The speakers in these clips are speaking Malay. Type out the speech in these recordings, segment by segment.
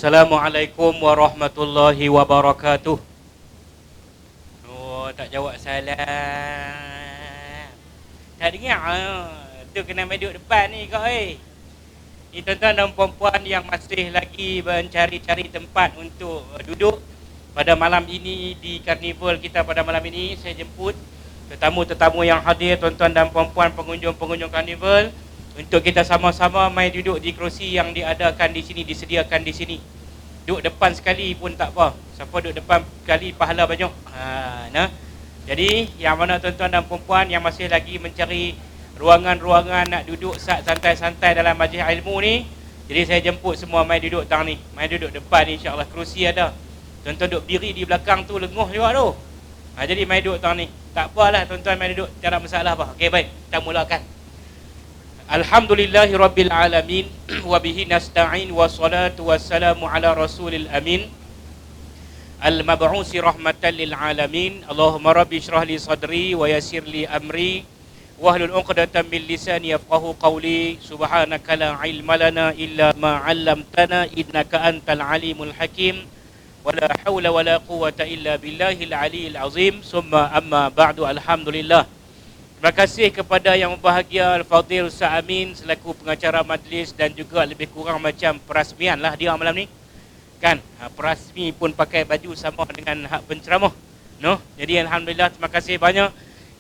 Assalamualaikum warahmatullahi wabarakatuh. Oh, tak jawab salam. Tak dengar. Tu kena main duduk depan ni kau Ni tuan-tuan dan puan-puan yang masih lagi mencari-cari tempat untuk duduk pada malam ini di karnival kita pada malam ini. Saya jemput tetamu-tetamu yang hadir, tuan-tuan dan puan-puan, pengunjung-pengunjung karnival, untuk kita sama-sama mai duduk di kerusi yang diadakan di sini, disediakan di sini. Duduk depan sekali pun tak apa. Siapa duduk depan sekali pahala banyak. Nah. Jadi yang mana tuan-tuan dan puan-puan yang masih lagi mencari ruangan-ruangan nak duduk santai-santai dalam majlis ilmu ni, jadi saya jemput semua mai duduk tang ni. Mai duduk depan ni, insya-Allah kerusi ada. Tuan-tuan duduk berdiri di belakang tu lenguh juga tu. Jadi mai duduk tang ni. Tak apalah tuan-tuan mai duduk, tak ada masalah apa. Okey, baik. Kita mulakan. Alhamdulillahirabbil alamin wa bihi nasta'in wassalatu wassalamu ala rasulil amin al-mab'usi rahmatan lil alamin. Allahumma rabbi shrah li sadri wa yassir li amri wahlul 'uqdatam min lisani yafqahu qawli. Subhanaka la ilma lana illa ma 'allamtana innaka antal alimul hakim. Wala haula wala quwwata illa billahil aliyil azim. Summa amma ba'du. Alhamdulillah. Terima kasih kepada yang berbahagia Al-Fadhil Ustaz Amin selaku pengacara majlis dan juga lebih kurang macam perasmian lah dia malam ni. Kan? Perasmi pun pakai baju sama dengan hak penceramah. No? Jadi alhamdulillah, terima kasih banyak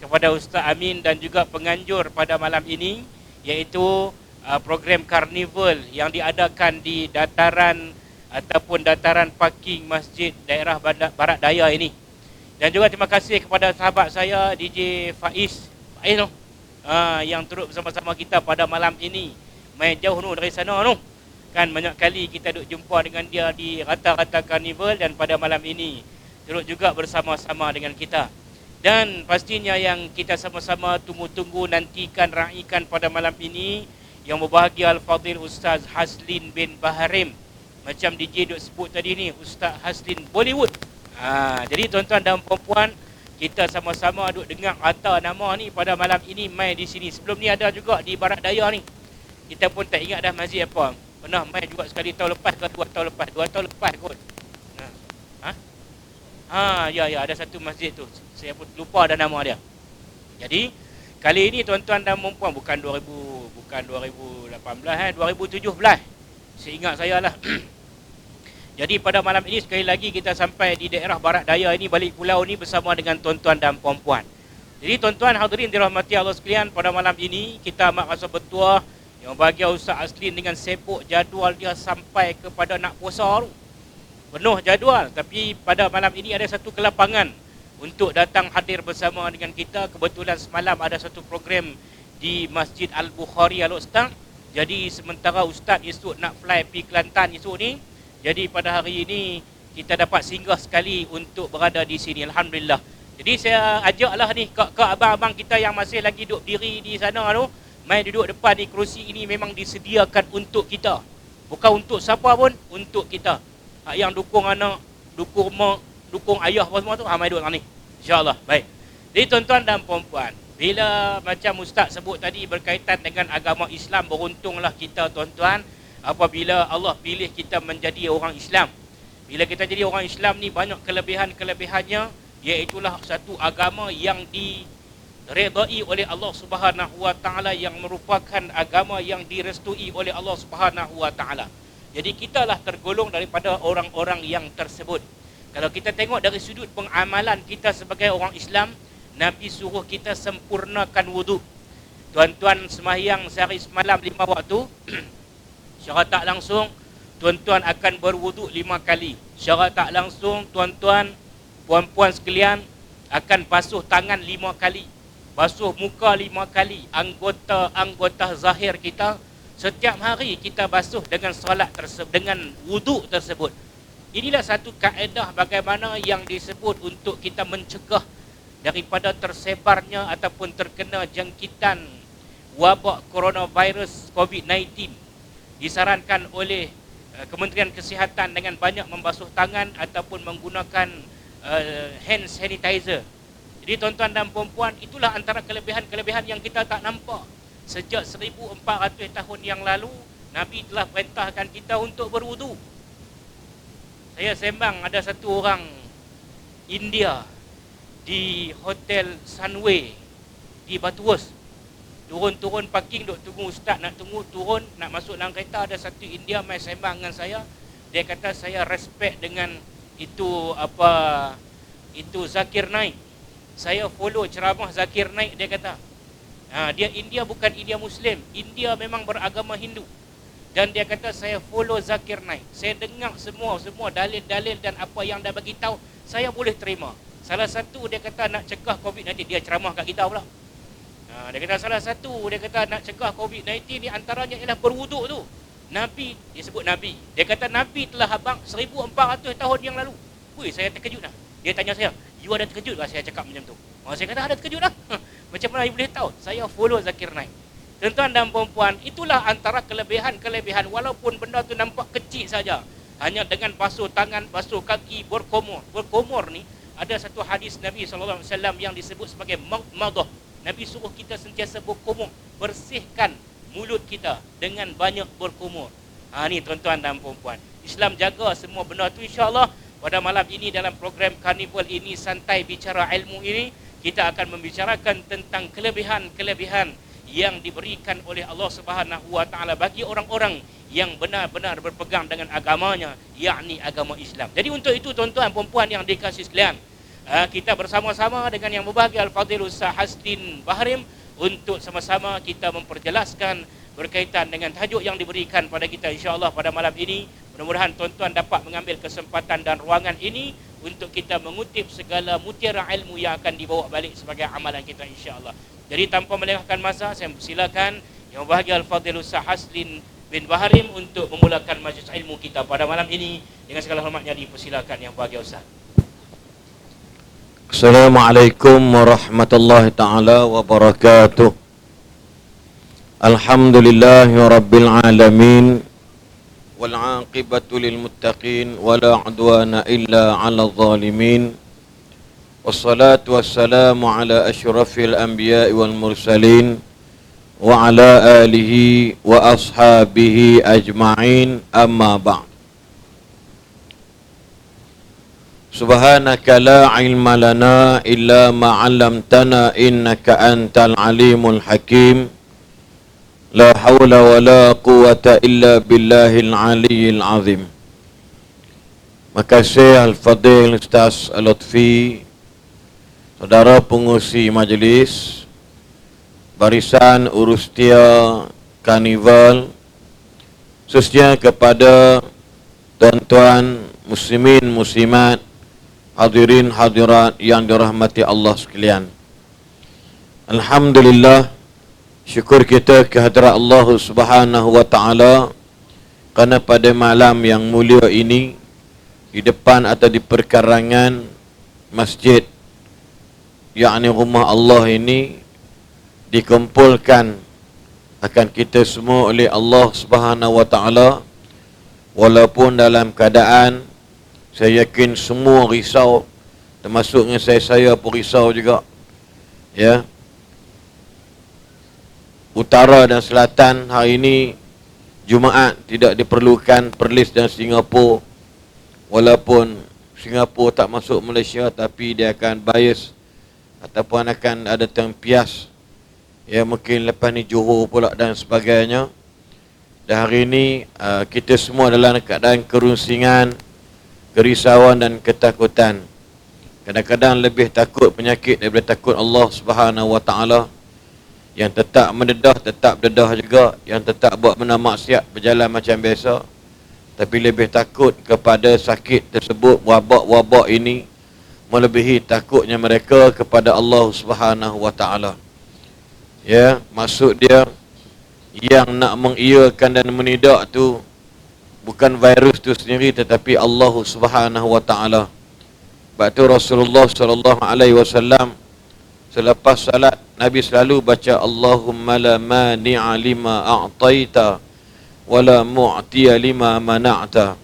kepada Ustaz Amin dan juga penganjur pada malam ini, iaitu program karnival yang diadakan di dataran ataupun dataran parking Masjid daerah Barat Daya ini. Dan juga terima kasih kepada sahabat saya DJ Faiz yang turut bersama-sama kita pada malam ini. Main jauh tu dari sana tu. Kan banyak kali kita duk jumpa dengan dia di rata-rata karnival, dan pada malam ini turut juga bersama-sama dengan kita. Dan pastinya yang kita sama-sama tunggu-tunggu, nantikan, raikan pada malam ini, yang berbahagia Al-Fadhil Ustaz Haslin bin Baharim. Macam DJ duk sebut tadi ni, Ustaz Haslin Bollywood. Jadi tuan-tuan dan puan-puan, kita sama-sama duk dengar kata nama ni pada malam ini mai di sini. Sebelum ni ada juga di Barat Daya ni. Kita pun tak ingat dah masjid apa. Pernah mai juga sekali tahun lepas ke 2 tahun lepas. 2 tahun lepas kot. Ya ada satu masjid tu. Saya pun lupa dah nama dia. Jadi kali ini tuan-tuan dan puan-puan, bukan 2018 2017. Seingat saya lah. Jadi pada malam ini sekali lagi kita sampai di daerah Barat Daya ini, balik pulau ni, bersama dengan tuan-tuan dan puan-puan. Jadi tuan-tuan hadirin dirahmati Allah sekalian, pada malam ini kita amat rasa bertuah yang bahagia Ustaz Haslin dengan sibuk jadual dia sampai kepada nak puasa tu. Penuh jadual, tapi pada malam ini ada satu kelapangan untuk datang hadir bersama dengan kita. Kebetulan semalam ada satu program di Masjid Al-Bukhari Al-Ustaz. Jadi sementara Ustaz esok nak fly pergi Kelantan esok ni, jadi pada hari ini kita dapat singgah sekali untuk berada di sini. Alhamdulillah. Jadi saya ajaklah ni kak abang-abang kita yang masih lagi duduk diri di sana tu, mai duduk depan di kerusi ini memang disediakan untuk kita. Bukan untuk siapa pun, untuk kita. Yang dukung anak, dukung mak, dukung ayah apa semua tu, mai duduk ni. InsyaAllah. Baik. Jadi tuan-tuan dan puan-puan, bila macam Ustaz sebut tadi berkaitan dengan agama Islam, beruntunglah kita tuan-tuan apabila Allah pilih kita menjadi orang Islam. Bila kita jadi orang Islam ni banyak kelebihan-kelebihannya, iaitulah satu agama yang diredai oleh Allah Subhanahu wa taala, yang merupakan agama yang direstui oleh Allah Subhanahu wa taala. Jadi kitalah tergolong daripada orang-orang yang tersebut. Kalau kita tengok dari sudut pengamalan kita sebagai orang Islam, Nabi suruh kita sempurnakan wuduk. Tuan-tuan sembahyang sehari semalam 5 waktu, secara tak langsung tuan-tuan akan berwuduk 5 kali. Secara tak langsung tuan-tuan, puan-puan sekalian akan basuh tangan 5 kali, basuh muka 5 kali. Anggota zahir kita setiap hari kita basuh dengan solat tersebut, dengan wuduk tersebut. Inilah satu kaedah bagaimana yang disebut untuk kita mencegah daripada tersebarnya ataupun terkena jangkitan wabak coronavirus COVID-19. Disarankan oleh Kementerian Kesihatan dengan banyak membasuh tangan ataupun menggunakan hand sanitizer. Jadi tuan-tuan dan puan-puan, itulah antara kelebihan-kelebihan yang kita tak nampak. Sejak 1400 tahun yang lalu, Nabi telah perintahkan kita untuk berwudu. Saya sembang ada satu orang India di Hotel Sunway di Batuos. Turun-turun parking, duk tunggu ustaz nak tunggu, turun nak masuk dalam kereta, ada satu India mai sembang dengan saya. Dia kata saya respect dengan itu Zakir Naik. Saya follow ceramah Zakir Naik, dia kata. Dia India, bukan India Muslim. India memang beragama Hindu. Dan dia kata saya follow Zakir Naik. Saya dengar semua dalil-dalil dan apa yang dia bagi tahu, saya boleh terima. Salah satu dia kata nak cegah COVID-19, dia ceramah kat kita pula. Dia kata salah satu dia kata nak cegah COVID-19 ni antaranya ialah berwuduk tu. Nabi, dia sebut Nabi. Dia kata Nabi telah habaq 1400 tahun yang lalu. Woi, saya terkejut dah. Dia tanya saya, "You ada terkejut tak saya cakap macam tu?" Saya kata ada terkejut dah. Macam mana you boleh tahu? Saya follow Zakir Naik. Tuan-tuan dan puan-puan, itulah antara kelebihan-kelebihan walaupun benda tu nampak kecil saja. Hanya dengan basuh tangan, basuh kaki, berkumur. Berkumur ni ada satu hadis Nabi SAW yang disebut sebagai madah. Nabi suruh kita sentiasa berkumur, bersihkan mulut kita dengan banyak berkumur. Ni tuan-tuan dan puan-puan, Islam jaga semua benda tu. InsyaAllah pada malam ini dalam program Karnival ini, Santai Bicara Ilmu ini, kita akan membicarakan tentang kelebihan-kelebihan yang diberikan oleh Allah Subhanahu Wa Taala bagi orang-orang yang benar-benar berpegang dengan agamanya, yakni agama Islam. Jadi untuk itu tuan-tuan dan puan-puan yang dikasihi sekalian, kita bersama-sama dengan yang berbahagia Al-Fadhil Ustaz Hasdin Bahrim untuk sama-sama kita memperjelaskan berkaitan dengan tajuk yang diberikan pada kita insya-Allah pada malam ini. Mudah-mudahan tuan-tuan dapat mengambil kesempatan dan ruangan ini untuk kita mengutip segala mutiara ilmu yang akan dibawa balik sebagai amalan kita insya-Allah. Jadi tanpa melengahkan masa, saya persilakan yang berbahagia Al-Fadhil Ustaz Hasdin bin Bahrim untuk memulakan majlis ilmu kita pada malam ini. Dengan segala hormatnya dipersilakan yang berbahagia Ustaz. Assalamualaikum warahmatullahi ta'ala wabarakatuh. Alhamdulillahi rabbil alamin, wal aqibatu lil muttaqin, wala udwana illa 'alal zalimin. Wassalatu wassalamu ala asyrafil anbiya'i wal mursalin wa ala alihi wa ashabihi ajma'in, amma ba'd. Subhanaka la ilma lana illa ma 'allamtana innaka antal alimul hakim. La hawla wa la quwwata illa billahil aliyyil azim. Makasih Al-Fadhil Ustaz Al-Lutfi, saudara pengurusi majlis, barisan urustia Karnival, khususnya kepada tuan-tuan muslimin muslimat, hadirin hadirat yang dirahmati Allah sekalian. Alhamdulillah, syukur kita kehadrat Allah Subhanahu Wa Taala kerana pada malam yang mulia ini, di depan atau di perkarangan masjid, yakni rumah Allah ini, dikumpulkan akan kita semua oleh Allah Subhanahu Wa Taala. Walaupun dalam keadaan saya yakin semua risau, termasuknya saya pun risau juga, ya. Utara dan selatan hari ini Jumaat tidak diperlukan perlis dan Singapura. Walaupun Singapura tak masuk Malaysia, tapi dia akan bias ataupun akan ada tempias, ya, mungkin lepas ni Johor pula dan sebagainya. Dan hari ini kita semua dalam keadaan kerusingan, kerisauan dan ketakutan. Kadang-kadang lebih takut penyakit daripada takut Allah Subhanahu Wa Taala. Yang tetap mendedah, tetap dedah juga. Yang tetap buat benda maksiat, berjalan macam biasa. Tapi lebih takut kepada sakit tersebut, wabak-wabak ini, melebihi takutnya mereka kepada Allah Subhanahu Wa Taala. Ya, maksud dia yang nak mengiyakan dan menidak tu bukan virus tu sendiri, tetapi Allah Subhanahu Wa Taala. Sebab tu Rasulullah sallallahu alaihi wasallam selepas salat Nabi selalu baca Allahumma la mani'a lima a'taita wa la mu'tiya lima mana'ta.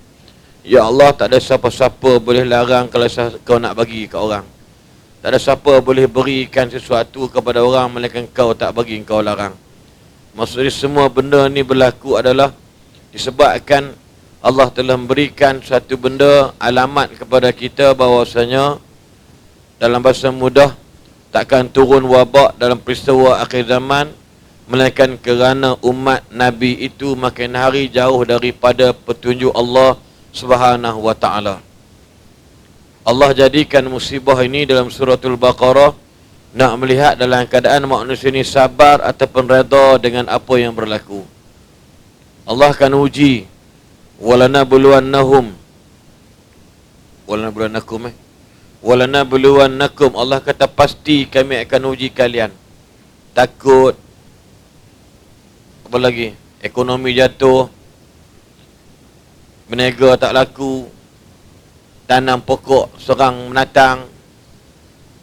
Ya Allah, tak ada siapa-siapa boleh larang kalau kau nak bagi ke orang. Tak ada siapa boleh berikan sesuatu kepada orang melainkan kau tak bagi, kau larang. Maksudnya semua benda ni berlaku adalah disebabkan Allah telah memberikan suatu benda alamat kepada kita bahawasanya dalam bahasa mudah takkan turun wabak dalam peristiwa akhir zaman melainkan kerana umat Nabi itu makin hari jauh daripada petunjuk Allah Subhanahu wa taala. Allah jadikan musibah ini dalam suratul Baqarah nak melihat dalam keadaan manusia ini sabar ataupun redha dengan apa yang berlaku. Allah akan uji walanabluwannakum Allah kata pasti kami akan uji kalian. Takut, apa lagi, ekonomi jatuh, berniaga tak laku, tanam pokok serang menatang,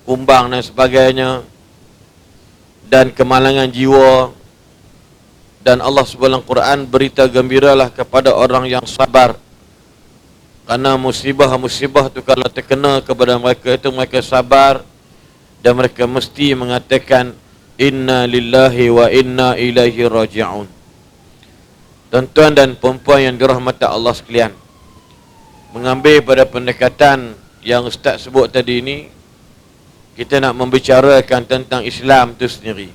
kumbang dan sebagainya, dan kemalangan jiwa. Dan Allah sebelum Quran berita gembiralah kepada orang yang sabar. Karena musibah-musibah itu kalau terkena kepada mereka itu mereka sabar dan mereka mesti mengatakan inna lillahi wa inna ilaihi raji'un. Tuan-tuan dan puan-puan yang dirahmati Allah sekalian, mengambil pada pendekatan yang Ustaz sebut tadi ini, kita nak membicarakan tentang Islam itu sendiri.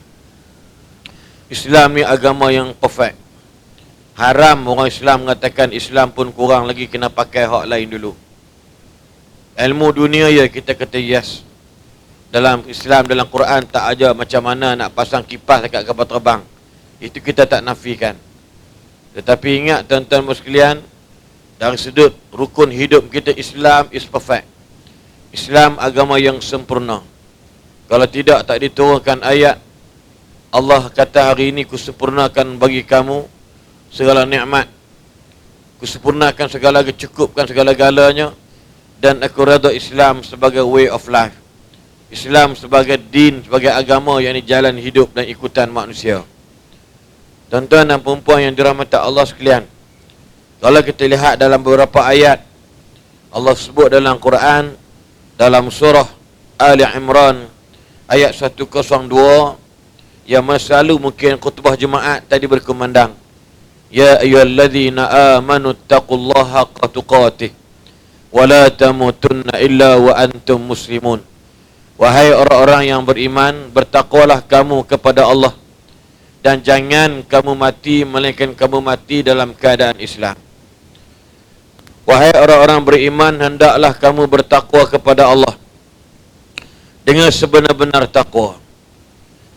Islam ni agama yang perfect. Haram orang Islam mengatakan Islam pun kurang lagi, kena pakai hak lain dulu. Ilmu dunia ya kita kata yes. Dalam Islam, dalam Quran tak aja macam mana nak pasang kipas dekat kapal terbang. Itu kita tak nafikan. Tetapi ingat tuan-tuan sekalian, dari sudut rukun hidup kita, Islam is perfect. Islam agama yang sempurna. Kalau tidak, tak diturunkan ayat Allah kata hari ini kusempurnakan bagi kamu segala nikmat, kusempurnakan segala, cukupkan segala-galanya, dan aku redha Islam sebagai way of life. Islam sebagai din, sebagai agama yang ini jalan hidup dan ikutan manusia. Tuan-tuan dan perempuan yang dirahmati Allah sekalian, kalau kita lihat dalam beberapa ayat Allah sebut dalam Quran, dalam surah Ali Imran ayat 102, yang selalu mungkin khutbah Jumaat tadi berkumandang, ya ayyuhalladzina amanu taqullaha haqqa tuqatih wa la tamutunna illa wa antum muslimun. Wahai orang-orang yang beriman, bertakwalah kamu kepada Allah dan jangan kamu mati melainkan kamu mati dalam keadaan Islam. Wahai orang-orang beriman, hendaklah kamu bertakwa kepada Allah dengan sebenar-benar takwa.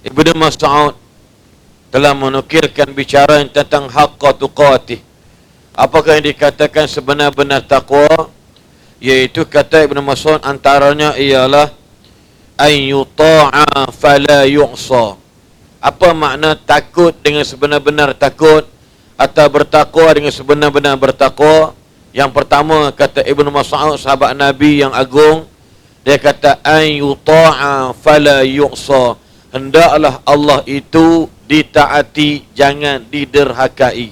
Ibnu Mas'ud telah menukilkan bicara tentang haqqa tuqatih. Apakah yang dikatakan sebenar-benar takwa? Yaitu kata Ibnu Mas'ud antaranya ialah an yuta'a fala yu'sa. Apa makna takut dengan sebenar-benar takut atau bertakwa dengan sebenar-benar bertakwa? Yang pertama kata Ibnu Mas'ud, sahabat Nabi yang agung, dia kata an yuta'a fala yu'sa. Hendaklah Allah itu ditaati, jangan diderhakai.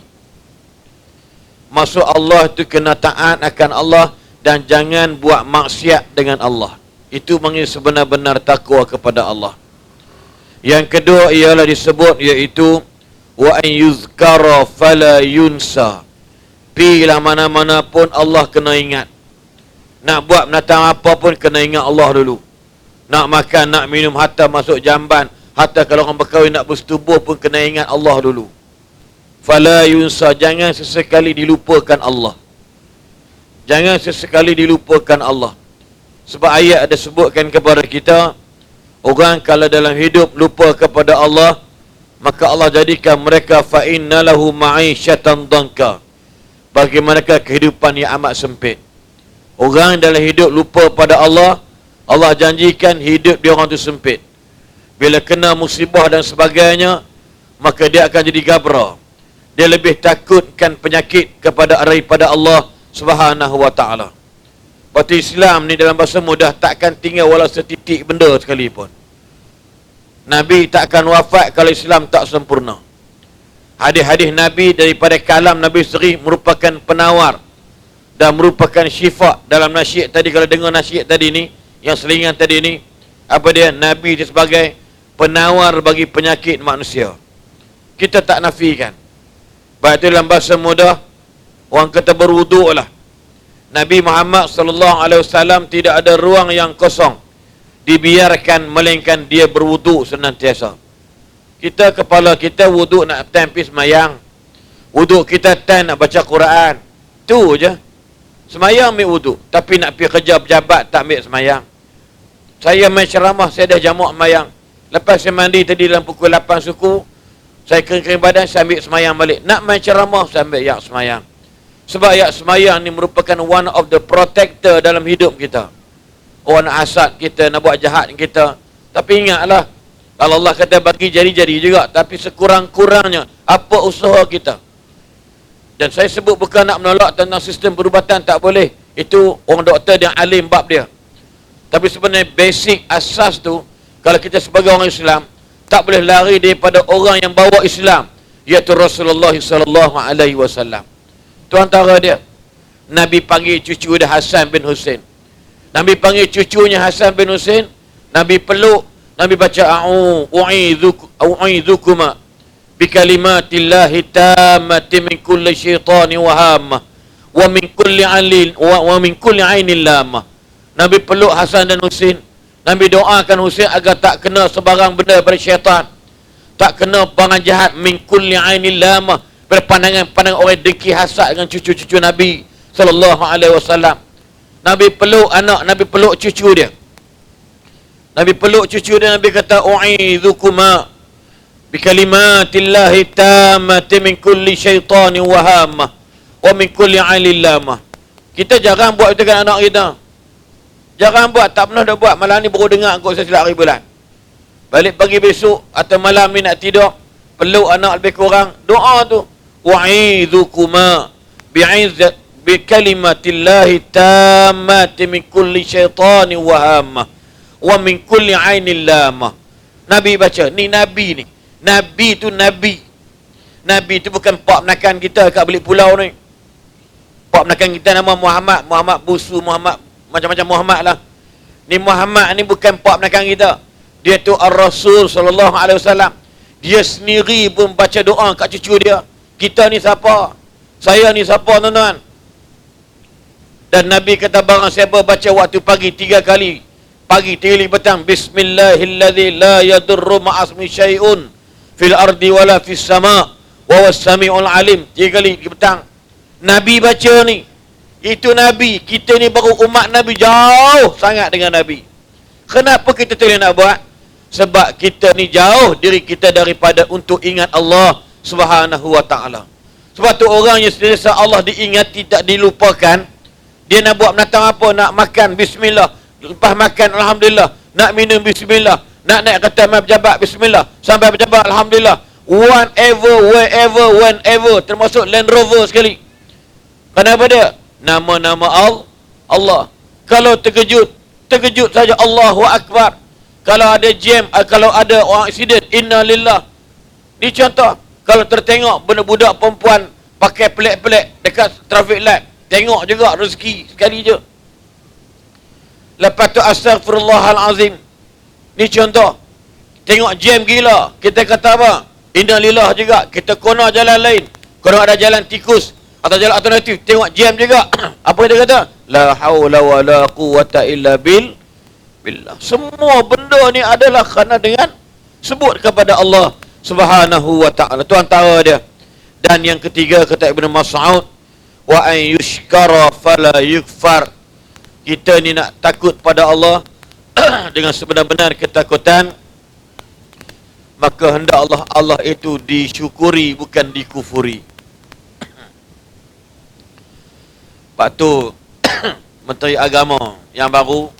Maksud Allah itu kena taat akan Allah dan jangan buat maksiat dengan Allah. Itu mengenai sebenar-benar takwa kepada Allah. Yang kedua ialah disebut iaitu wa an yuzkara fala yunsa. Bila mana-mana pun Allah kena ingat. Nak buat menatang apa pun kena ingat Allah dulu. Nak makan, nak minum, hatta masuk jamban, hatta kalau orang berkahwin nak bersetubuh pun kena ingat Allah dulu. Fala yunsa, jangan sesekali dilupakan Allah. Jangan sesekali dilupakan Allah. Sebab ayat ada sebutkan kepada kita, orang kalau dalam hidup lupa kepada Allah, maka Allah jadikan mereka fa inna lahu ma'isyatan danka. Bagi mereka kehidupan yang amat sempit. Orang dalam hidup lupa pada Allah, Allah janjikan hidup dia orang tu sempit. Bila kena musibah dan sebagainya, maka dia akan jadi gabra. Dia lebih takutkan penyakit daripada Allah Subhanahu wa ta'ala. Berarti Islam ni dalam bahasa mudah takkan tinggal walau setitik benda sekalipun. Nabi takkan wafat kalau Islam tak sempurna. Hadis-hadis Nabi daripada kalam Nabi sendiri merupakan penawar dan merupakan syifa. Dalam nasyid tadi, kalau dengar nasyid tadi ni, yang selingan tadi ni, apa dia? Nabi dia sebagai penawar bagi penyakit manusia. Kita tak nafikan. Baik itu dalam bahasa mudah, orang kata berwuduk lah. Nabi Muhammad sallallahu alaihi wasallam tidak ada ruang yang kosong dibiarkan melainkan dia berwuduk senantiasa. Kita kepala kita wuduk nak time pergi semayang. Wuduk kita time nak baca Quran. Tu je. Semayang ambil wuduk, tapi nak pergi kerja pejabat tak ambil semayang. Saya main ceramah, saya dah jamak semayang. Lepas saya mandi tadi dalam pukul 8 suku, saya kering-kering badan, saya ambil semayang balik. Nak main ceramah, saya ambil yak semayang. Sebab yak semayang ni merupakan one of the protector dalam hidup kita. Orang nak hasad kita, nak buat jahat kita. Tapi ingatlah, kalau Allah kata bagi jadi-jadi juga. Tapi sekurang-kurangnya, apa usaha kita? Dan saya sebut bukan nak menolak tentang sistem perubatan, tak boleh. Itu orang doktor yang alim bab dia. Tapi sebenarnya basic asas tu, kalau kita sebagai orang Islam, tak boleh lari daripada orang yang bawa Islam, iaitu Rasulullah sallallahu alaihi wasallam. Tu antara dia. Nabi panggil cucu dia Hasan bin Husain. Nabi panggil cucunya Hasan bin Husain, Nabi peluk, Nabi baca a'u'idhukuma bikalimatillahi tammati min kulli syaitani wa hamma wa min kulli alil wa min kulli ainin lamah. Nabi peluk Hasan dan Husain. Nabi doakan Husain agar tak kena sebarang benda daripada syaitan, tak kena pandangan jahat, min kulli ainin lamah, pandangan orang dengki hasad dengan cucu-cucu Nabi sallallahu alaihi wasallam. Nabi peluk anak, Nabi peluk cucu dia. Nabi peluk cucu dia, Nabi kata u'idhukuma bikalimatillahi tammati min kulli syaitani wa hamma wa min kulli ainin lamah. Kita jarang buat itu dengan anak kita. Jarang buat, tak pernah dah buat. Malam ni baru dengar kot saya silap hari bulan. Balik pagi besok atau malam ni nak tidur, peluk anak lebih kurang, doa tu. Wa'idhukuma bi'izzat bikalimatillahi tammati min kulli syaitani wa hamma wa min kulli ainin lamah. Nabi baca, ni Nabi ni. Nabi tu Nabi. Nabi tu bukan pak menakan kita kat balik pulau ni. Pak menakan kita nama Muhammad, Muhammad Busu, Muhammad macam-macam Muhammad lah. Ni Muhammad ni bukan pak menakan kita. Dia tu Ar-Rasul sallallahu alaihi wasallam. Dia sendiri pun baca doa kat cucu dia. Kita ni siapa? Saya ni siapa, tuan-tuan? Dan Nabi kata barang siapa baca waktu pagi 3 kali, pagi 3 kali petang, Bismillahilladzi la yadurru ma'asmi syai'un fil ardi wala fis sama' wa was sami'ul alim. 3 kali di petang. Nabi baca ni. Itu Nabi. Kita ni baru umat Nabi, jauh sangat dengan Nabi. Kenapa kita tak boleh nak buat? Sebab kita ni jauh diri kita daripada untuk ingat Allah Subhanahu wa ta'ala. Sebab tu orang yang sentiasa Allah diingati, tak dilupakan, dia nak buat menatang apa? Nak makan bismillah, lepas makan alhamdulillah, nak minum bismillah, nak naik kereta mai pejabat bismillah, sampai pejabat alhamdulillah, whenever, wherever, whenever, termasuk Land Rover sekali. Kenapa dia? Nama-nama Allah. Kalau terkejut saja Allahu Akbar. Kalau ada jam, kalau ada orang accident, inna lillah. Ni contoh. Kalau tertengok budak-budak perempuan pakai pelik-pelik dekat traffic light, tengok juga rezeki sekali je. Lepas tu astaghfirullahalazim. Ni contoh. Tengok jam gila, kita kata apa? Inna lillah juga. Kita kena jalan lain, kalau ada jalan tikus atau jalan alternatif, tengok jam juga. Apa dia kata? La haula wala quwata illa billah. Semua benda ni adalah kerana dengan sebut kepada Allah Subhanahu wa ta'ala. Tu antara dia. Dan yang ketiga kata Ibn Mas'ud, wa an yushkara fala yukfar. Kita ni nak takut pada Allah dengan sebenar-benar ketakutan, maka hendak Allah itu disyukuri, bukan dikufuri. Lepas tu Menteri Agama yang baru,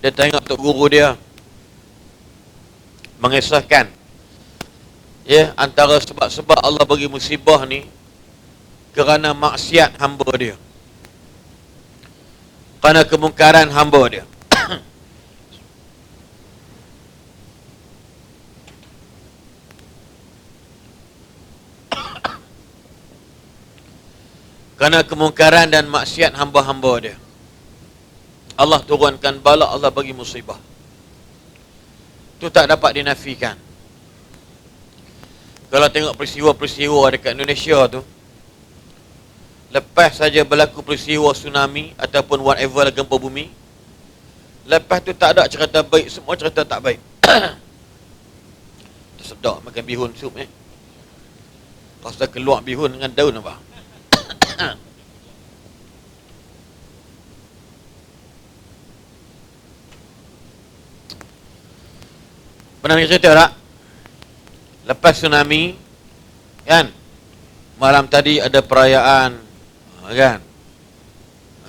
dia tengok tok guru dia mengisahkan, ya, antara sebab-sebab Allah bagi musibah ni kerana maksiat hamba dia, kerana kemungkaran hamba dia. Kerana kemungkaran dan maksiat hamba-hamba dia, Allah turunkan bala, Allah bagi musibah. Itu tak dapat dinafikan. Kalau tengok peristiwa-peristiwa dekat Indonesia tu, lepas saja berlaku peristiwa tsunami ataupun whatever lah, gempa bumi, lepas tu tak ada cerita baik, semua cerita tak baik. Sedap makan bihun sup Rasa keluar bihun dengan daun apa. Pernah cerita tak? Lepas tsunami kan, malam tadi ada perayaan kan,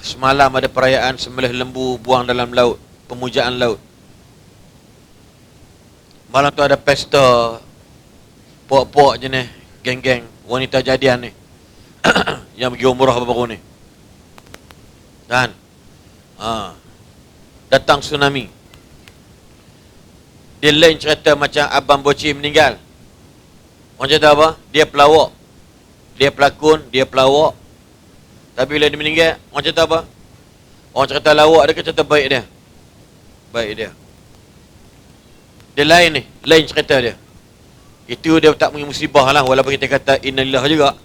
semalam ada perayaan sembelih lembu buang dalam laut, pemujaan laut. Malam tu ada pesta puak-puak jenis geng-geng wanita jadian ni yang pergi umrah baru ni kan. Datang tsunami. Dia lain cerita macam Abang Boci meninggal. Orang cerita apa? Dia pelawak, dia pelakon, dia pelawak. Tapi bila dia meninggal, orang cerita apa? Orang cerita lawak dia ke cerita baik dia? Baik dia. Dia lain ni, lain cerita dia. Itu dia tak punya musibah lah, walaupun kita kata innalillah juga.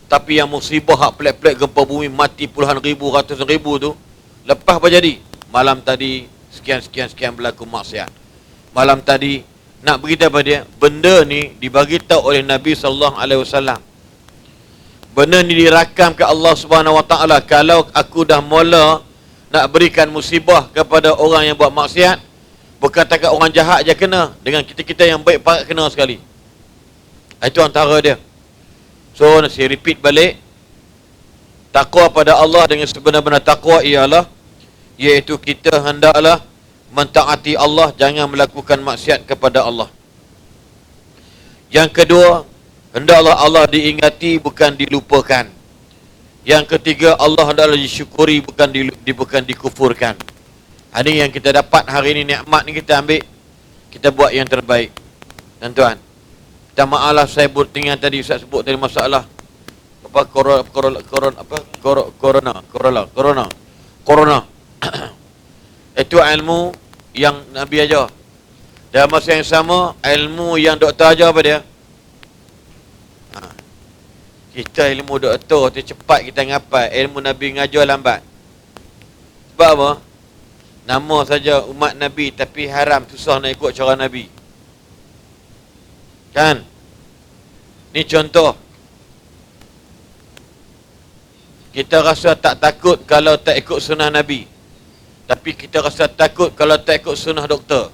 Tapi yang musibah hak pelik-pelik, gempa bumi, mati puluhan ribu, ratusan ribu tu, lepas apa jadi? Malam tadi sekian berlaku maksiat. Malam tadi nak beritahu pada dia, benda ni dibagi tahu oleh Nabi sallallahu alaihi wasallam. Benda ni dirakam ke Allah Subhanahu wa taala. Kalau aku dah mula nak berikan musibah kepada orang yang buat maksiat, bukan takat orang jahat je kena, dengan kita-kita yang baik pakat kena sekali. Itu antara dia. So, saya repeat balik. Takwa pada Allah dengan sebenar-benar takwa ialah, iaitu kita hendaklah mentaati Allah, jangan melakukan maksiat kepada Allah. Yang kedua, hendaklah Allah diingati, bukan dilupakan. Yang ketiga, Allah hendaklah disyukuri, bukan dikufurkan. Ini yang kita dapat hari ini, nikmat ni kita ambil, kita buat yang terbaik. Tuan-tuan, minta maaf lah saya tinggal tadi, Ustaz sebut tadi masalah apa corona. Itu ilmu yang Nabi ajar. Dalam masa yang sama, ilmu yang doktor ajar apa dia? Kita ilmu doktor tu cepat kita ngapal, ilmu Nabi ngajar lambat. Sebab apa? Nama saja umat Nabi, tapi haram, susah nak ikut cara Nabi. Kan? Ni contoh. Kita rasa tak takut kalau tak ikut sunnah Nabi, tapi kita rasa takut kalau tak ikut sunnah doktor.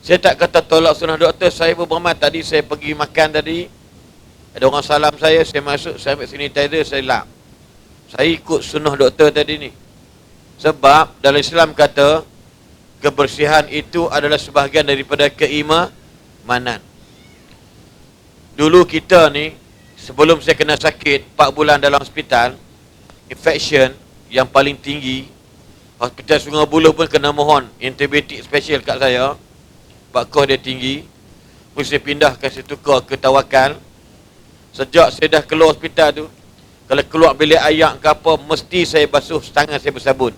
Saya tak kata tolak sunnah doktor. Saya beramal tadi, saya pergi makan tadi, ada orang salam saya masuk, saya ambil sanitizer, saya lap. Saya ikut sunnah doktor tadi ni. Sebab dalam Islam kata, kebersihan itu adalah sebahagian daripada keimanan. Dulu kita ni, sebelum saya kena sakit 4 bulan dalam hospital, infection yang paling tinggi, hospital Sungai Buloh pun kena mohon antibiotik special kat saya, sebab kos dia tinggi. Mesti pindah kasih tukar ke Tawakal. Sejak saya dah keluar hospital tu, kalau keluar bilik ayak ke apa, mesti saya basuh tangan saya bersabun.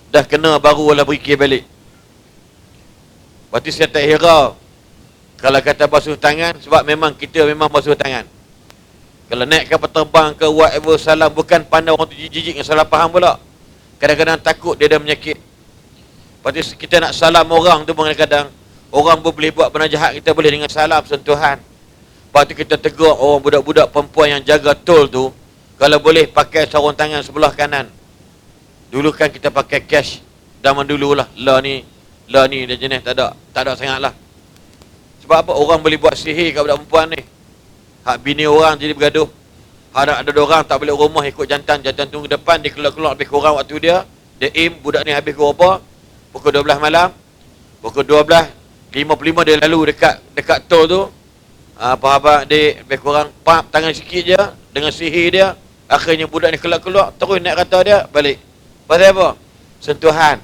Dah kena barulah berikir balik. Berarti saya tak hirau kalau kata basuh tangan, sebab memang kita memang basuh tangan. Kalau naik kapal terbang ke whatever, salam, bukan pandai orang tu jijik yang salah faham pula. Kadang-kadang takut dia ada menyakit. Berarti kita nak salam orang tu, kadang-kadang orang pun boleh buat benda jahat, kita boleh dengan salam, sentuhan. Lepas tu kita tegur orang budak-budak perempuan yang jaga tol tu, kalau boleh pakai sarung tangan sebelah kanan. Dulu kan kita pakai cash, zaman dulu lah. La ni dia jenis tak ada sangat lah. Sebab apa? Orang boleh buat sihir kat budak perempuan ni. Hak bini orang jadi bergaduh. Ada orang tak balik rumah ikut jantan tunggu depan, dia keluar lebih kurang waktu dia aim, budak ni habis pukul apa? Pukul 12 malam. Pukul 12:55 dia lalu dekat tol tu. Apa dia lebih kurang pap tangan sikit je dengan sihir dia. Akhirnya budak ni keluar terus naik kereta dia balik. Pasal apa? Sentuhan.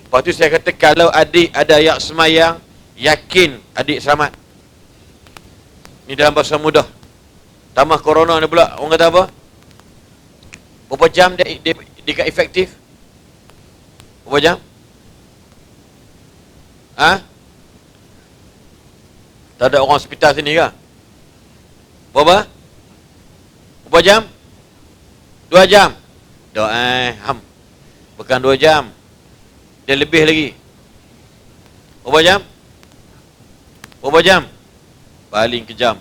Lepas tu saya kata, kalau adik ada yang semayang, yakin adik selamat. Ni dalam bahasa mudah. Tambah corona ni pula, orang kata apa? Berapa jam dia efektif? Berapa jam? Tak ada orang hospital sini ke? Berapa? jam? 2 jam. Bukan 2 jam. Dia lebih lagi. Berapa jam? Berapa jam? Paling kejam.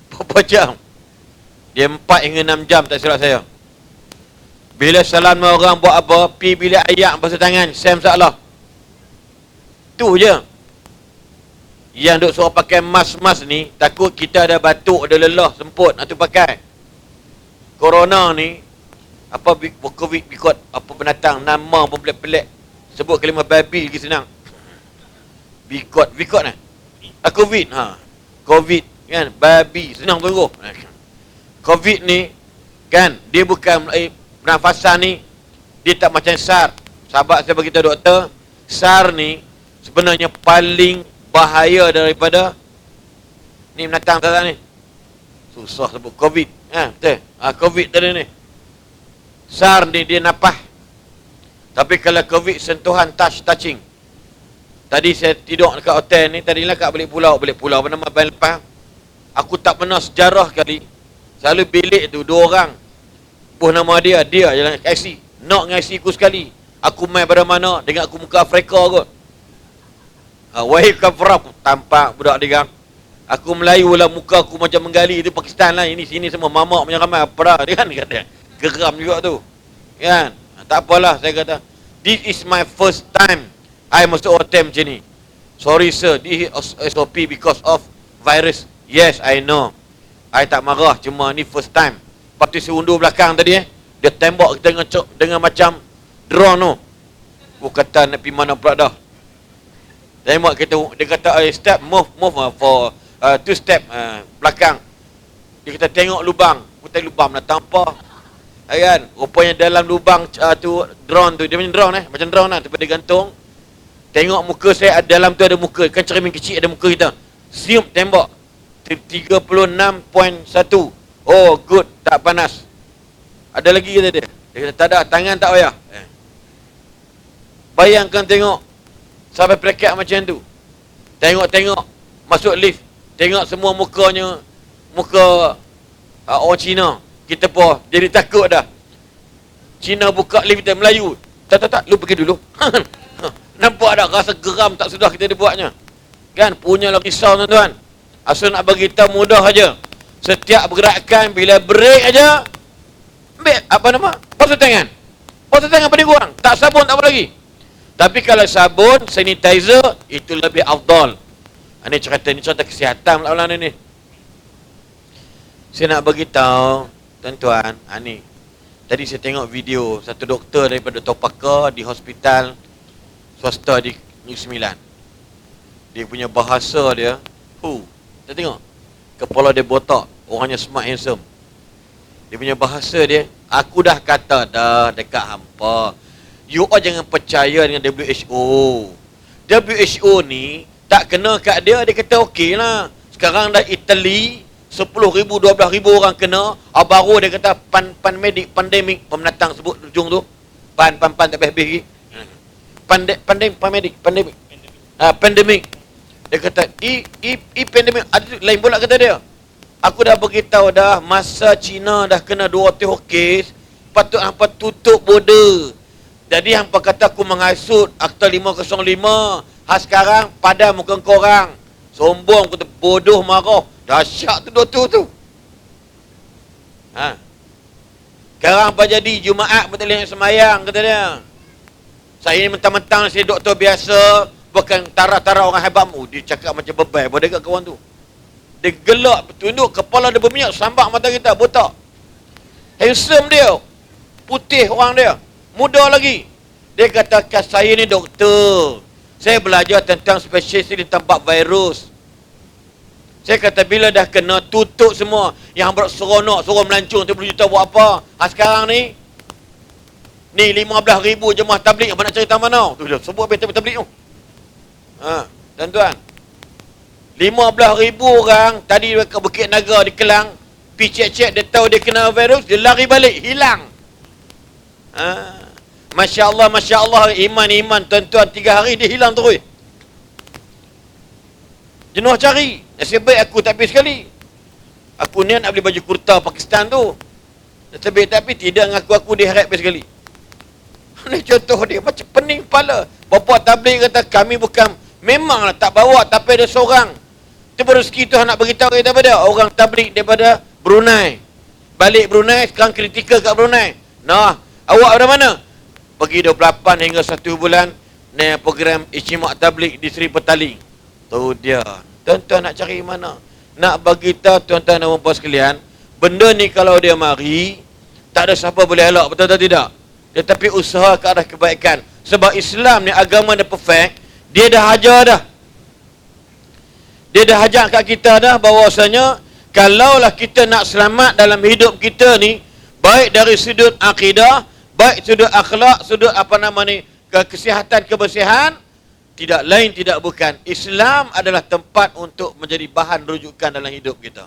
Berapa jam? Dia 4 hingga 6 jam, tak silap saya. Bila salam dengan orang buat apa? Pi bilik ayak basuh tangan, same masalah. Tu je. Yang duk suruh pakai mask ni, takut kita ada batuk, ada lelah, semput, nak tu pakai. Corona ni, apa COVID ikut apa binatang, nama pun pelik-pelik. Sebut kalimah babi lagi senang. Vikot ni. COVID, COVID kan, babi, senang tunggu. COVID ni kan, dia bukan pernafasan ni, dia tak macam SARS. Sahabat saya beritahu doktor, SARS ni sebenarnya paling bahaya daripada ni binatang tak ni. Susah sebut COVID. Betul. COVID tadi ni. SARS ni dia napah. Tapi kalau COVID sentuhan touching. Tadi saya tidur dekat hotel ni, tadilah kat balik pulau apa nama bahan lepas. Aku tak pernah sejarah kali. Selalu bilik tu 2 orang. Buh nama dia jalan IC. Nak dengan IC ku sekali. Aku main pada mana, dengan aku muka Afrika kot. Wahid kafrah, aku tampak budak dia. Aku Melayu lah, muka aku macam menggali. Itu Pakistan lah, ini sini semua mamak macam ramai. Apa dia kan, dia kata. Geram juga tu. Kan? Tak apalah, saya kata. This is my first time I masuk hotel macam ni. Sorry sir, this is SOP because of virus. Yes, I know. I tak marah, cuma ni first time. Lepas tu saya undur belakang tadi dia tembak kita dengan macam drone tu. Aku kata nak pergi mana pula dah. Tembak kita, dia kata step, move for 2 step belakang. Dia kata tengok lubang. Aku tengok lubang nak tanpa. Kan? Rupanya dalam lubang tu drone tu, dia macam drone macam drone lah, tempat dia gantung. Tengok muka saya, dalam tu ada muka, kan cermin kecil ada muka kita. Siup tembak 36.1. Oh good, tak panas. Ada lagi kata dia. Dia kata tak ada, tangan tak payah. Bayangkan tengok sampai perekat macam tu. Tengok masuk lift, tengok semua mukanya muka orang Cina. Kita pun jadi takut dah. Cina buka lift kita Melayu. Tak, lu pergi dulu. Nampak tak rasa geram tak sudah kita dibuatnya. Kan, punyalah risau tuan-tuan. Asal nak bagi tahu mudah aja. Setiap pergerakan bila break aja, ambil apa nama? Basuh tangan. Basuh tangan paling kurang. Tak sabun tak apa lagi. Tapi kalau sabun, sanitizer itu lebih afdal. Ini cerita kesihatan lah ni. Saya nak bagi tahu tuan-tuan, ni. Tadi saya tengok video satu doktor daripada Dr. Pakar di hospital swasta di Negeri Sembilan. Dia punya bahasa dia, kita tengok. Kepala dia botak, orangnya smart handsome. Dia punya bahasa dia, aku dah kata dah dekat hampa. You all jangan percaya dengan WHO. WHO ni tak kena kat dia kata okey lah. Sekarang dah Italy 10,000, 12,000 orang kena. Baru dia kata pandemik, pemenatang sebut ujung tu. Pan tak habis lagi. Pandemik. Dia kata pandemik ada lain pula kata dia. Aku dah beritahu dah masa Cina dah kena 200 kes, patut hampa tutup border. Jadi hampa kata aku mengasut Akta 505. Sekarang pada muka korang. Sombong, kata bodoh, marah. Dahsyat tu doktor tu. Sekarang apa jadi? Jumaat pun tak boleh nak semayang, kata dia. Saya ni mentang-mentang saya doktor biasa, bukan tara-tara orang hebat. Dia cakap macam bebel pada dekat kawan tu. Dia gelak, tunduk kepala dia berminyak, sambak mata kita, botak. Handsome dia. Putih orang dia. Muda lagi. Dia katakan saya ni doktor. Saya belajar tentang spesies di tempat virus. Saya kata bila dah kena tutup semua. Yang berseronok, suruh melancung 30 juta buat apa? Sekarang ni 15,000 jemaah tabligh. Apa nak cerita mana? Tu dia sebut habis tabligh tu. Tuan-tuan. 15,000 orang tadi dekat Bukit Naga di Kelang, pergi cek-cek, dia tahu dia kena virus, dia lari balik, hilang. Masya Allah, iman, tuan-tuan, 3 hari dia hilang terus. Jenuh cari. Nasib baik aku tak pergi sekali. Aku ni nak beli baju kurta Pakistan tu. Tapi tidak ngaku aku dia harap sekali. Ini contoh dia macam pening kepala. Bapa tabligh kata kami bukan, memanglah tak bawa tapi ada seorang. Itu rezeki Tuhan nak beritahu kita pada orang tabligh daripada Brunei. Balik Brunei, sekarang kritikal kat Brunei. Nah, awak dari mana? Pergi 28 hingga 1 bulan ni program Ijtimak Tabligh di Seri Petaling. Tu dia. Tuan-tuan nak cari mana? Nak bagi tahu tuan-tuan dan puan sekalian, benda ni kalau dia mari, tak ada siapa boleh elak, betul atau tidak? Tetapi usaha ke arah kebaikan. Sebab Islam ni agama dia perfect, dia dah ajar dah. Dia dah ajar kat kita dah bahawasanya kalaulah kita nak selamat dalam hidup kita ni, baik dari sudut akidah, baik sudut akhlak, sudut kesihatan, kebersihan, tidak lain tidak bukan, Islam adalah tempat untuk menjadi bahan rujukan dalam hidup kita.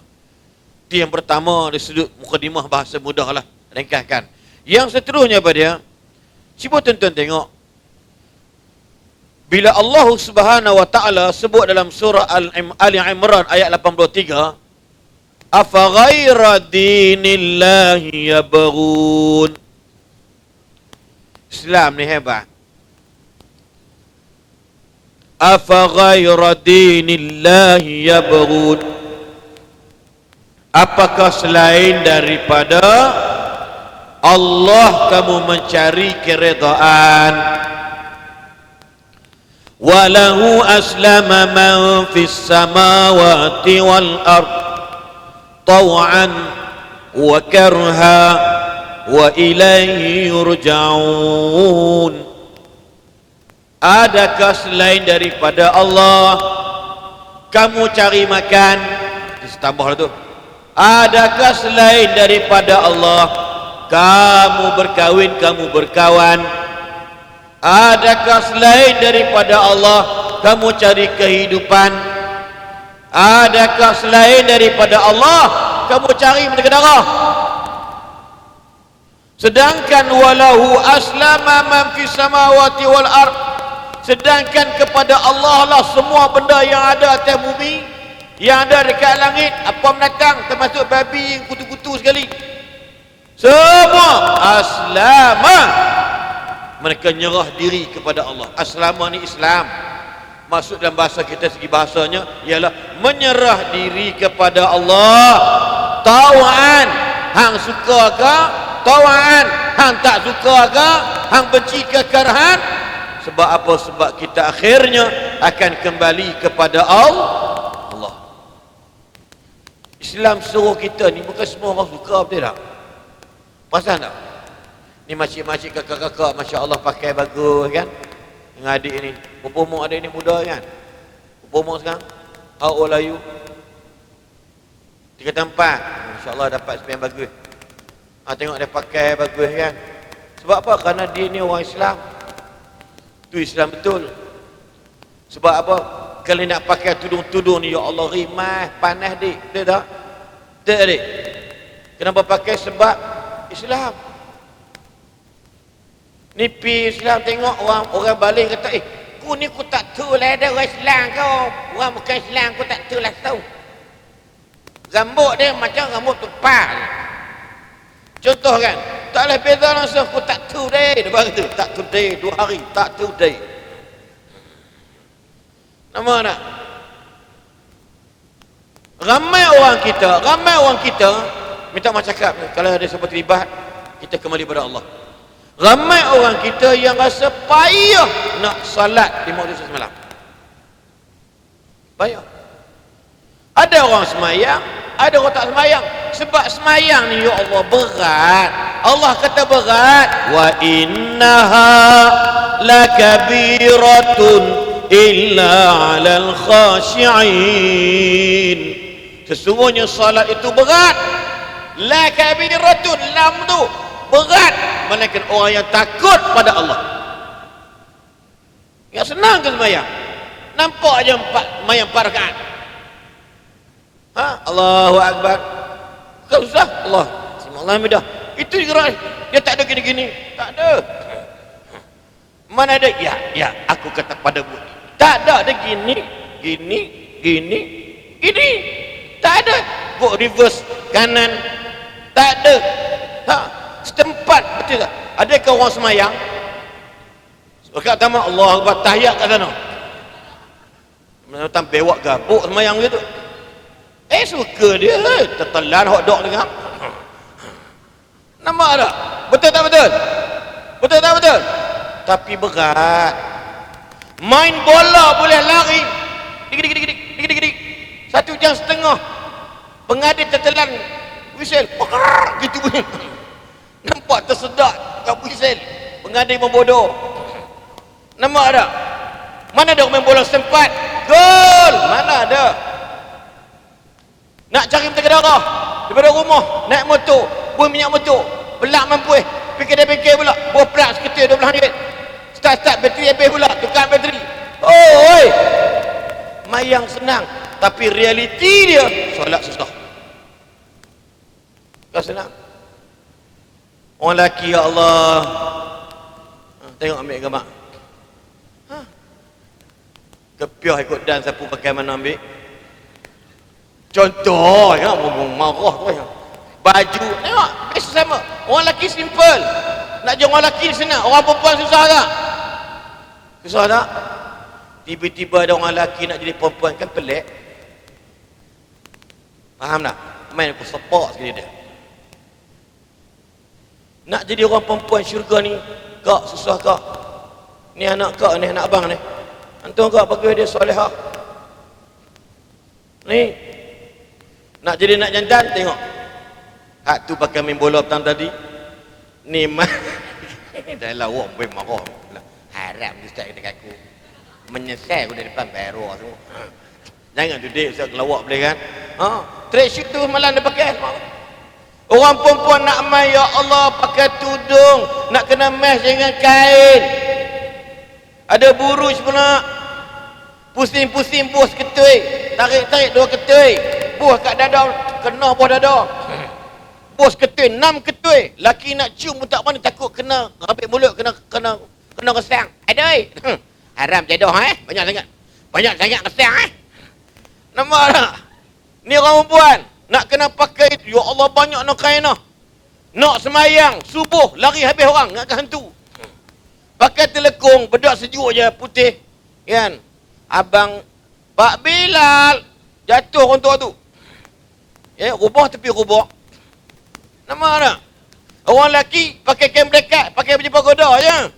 Itu yang pertama dari sudut mukadimah bahasa mudah lah, ringkaskan. Yang seterusnya pada dia, cuba tuan-tuan tengok, bila Allah Subhanahu wa taala sebut dalam surah Ali Imran ayat 83, afa ghaira dinillahi yabghun. Islam ni hebat. Afa ghaira dinillahi yabghun. Apakah selain daripada Allah kamu mencari keredaan? Walahu aslama man fis samawati wal ard taw'an wa karha wa ilaihi yurja'un. Adakah selain daripada Allah kamu cari makan? Tambahlah tu. Adakah selain daripada Allah kamu berkahwin, kamu berkawan? Adakah selain daripada Allah kamu cari kehidupan? Adakah selain daripada Allah kamu cari menjaga darah? Sedangkan walahu aslama man fis samawati wal ard, sedangkan kepada Allah lah semua benda yang ada atas bumi, yang ada dekat langit, apa menatang, termasuk babi yang kutu-kutu sekali, semua aslama, mereka nyerah diri kepada Allah. Aslama ni Islam, maksud dalam bahasa kita segi bahasanya ialah menyerah diri kepada Allah. Tauan, hang suka ke? Tauan, hang tak suka ke? Hang benci ke karahan? Sebab apa? Sebab kita akhirnya akan kembali kepada Allah. Islam suruh kita ni bukan semua orang suka, betul tak? Perasan tak? Ni makcik-makcik, kakak-kakak, Masya Allah pakai bagus kan? Dengan adik ni, berapa umur adik ni muda kan? Berapa umur sekarang? How old are you? 3 tempat, Masya Allah dapat sembilan bagus. Tengok dia pakai bagus kan? Sebab apa? Kerana dia ni orang Islam. Tu Islam betul. Sebab apa? Kalau nak pakai tudung-tudung ni, ya Allah rimah, panas dik, betul tak? Betul dik? Kenapa pakai? Sebab Islam. Ni pi Islam, tengok orang balik kata, ku ni ku tak tahu lah ada orang Islam kau. Orang bukan Islam ku tak tahu lah tahu. Rambut dia macam rambut tupai. Contoh kan, tak boleh beza langsung, ku tak tahu deh. Dia kata, tak tahu deh, 2 hari, tak tahu deh. Nama nak? Ramai orang kita, minta maaf cakap, kalau ada siapa terlibat, kita kembali pada Allah. Ramai orang kita yang rasa payah nak salat 5 waktu semalam. Payah. Ada orang semayang, ada orang tak semayang. Sebab semayang ni, ya Allah, berat. Allah kata berat. Wa innaha lakabiratun illa 'alal khashi'in. Sesungguhnya salat itu berat. Lakabiratun, lam tu berat, melainkan orang yang takut pada Allah. Yang senang ke semayang? Nampak aja semayang 4 rakaat. Allahu Akbar. Kau susah? Allah Bismillahirrahmanirrahim. Itu dia tak ada gini-gini. Tak ada. Mana ada? Ya, aku kata padamu. Tak ada gini. Tak ada. go reverse kanan. Tak ada. Ha, setempat betul tak? Adakah orang semayang? Rakaat pertama Allah Akbar, tahiyat kat sana. Macam bewak gabuk semayang gitu. Suka dia, tertelan hot dog dengar. Nampak tak? Betul tak betul? Betul tak betul? Tapi berat. Main bola boleh lari. Dik. 1 jam setengah. Pengadil tertelan whistle. Gitu bunyi. Nampak tersedak kat whistle. Pengadil membodoh. Nampak tak? Mana ada main bola sempat? Gol! Mana ada? Nak cari mentega darah daripada rumah, naik motor, buang minyak motor, belak mampu pergi kedai bengkel pula, buah plug seketul RM12. Start bateri habis pula, tukar bateri. Oi! Mayang senang, tapi realiti dia solat susah. Kau senang. Orang lelaki, ya Allah. Tengok ambil gambar. Kepiah ikut dan sapu pakai mana ambil. Contoh, ya, marah tu ya. Baju, tengok, biasa sama. Orang lelaki simple. Nak jadi orang lelaki senang. Orang perempuan susah tak? Susah tak? Tiba-tiba ada orang lelaki nak jadi perempuan, kan pelik. Faham tak? Main aku support sekali dia. Nak jadi orang perempuan syurga ni, kak susah kak. Ni anak kak ni, anak abang ni. Antum kak bagi dia solehah. Ni nak jadi nak jantan, tengok. Hak tu pakai main bola petang tadi. Ni mah dah lawak boleh marah. Haram tu ustaz kata aku. Menyesal aku dari depan baru semua. Jangan duduk ustaz lawak boleh kan? Ha, track shoot tu malam dia pakai. Orang perempuan nak main, ya Allah, pakai tudung, nak kena mesh dengan kain. Ada buruj pula. Pusing-pusing bos ketui. Tarik-tarik 2 ketui. Bos kat dada, kena bos dada. Bos ketui, 6 ketui. Laki nak cium pun tak mana, takut kena rabit mulut, kena resang. Adoi. Haram jadah Banyak sangat resang Nampak tak? Ni orang perempuan nak kena pakai, ya Allah, banyak nak kain noh. Nak semayang subuh lari habis orang, nak ke hantu. Pakai telekung, bedak sejuk je putih. Kan? Abang Pak Bilal jatuh orang tua tu. Ya, rubah tepi rubah. Nampak tak? Orang lelaki pakai kain blekat, pakai baju pagoda je.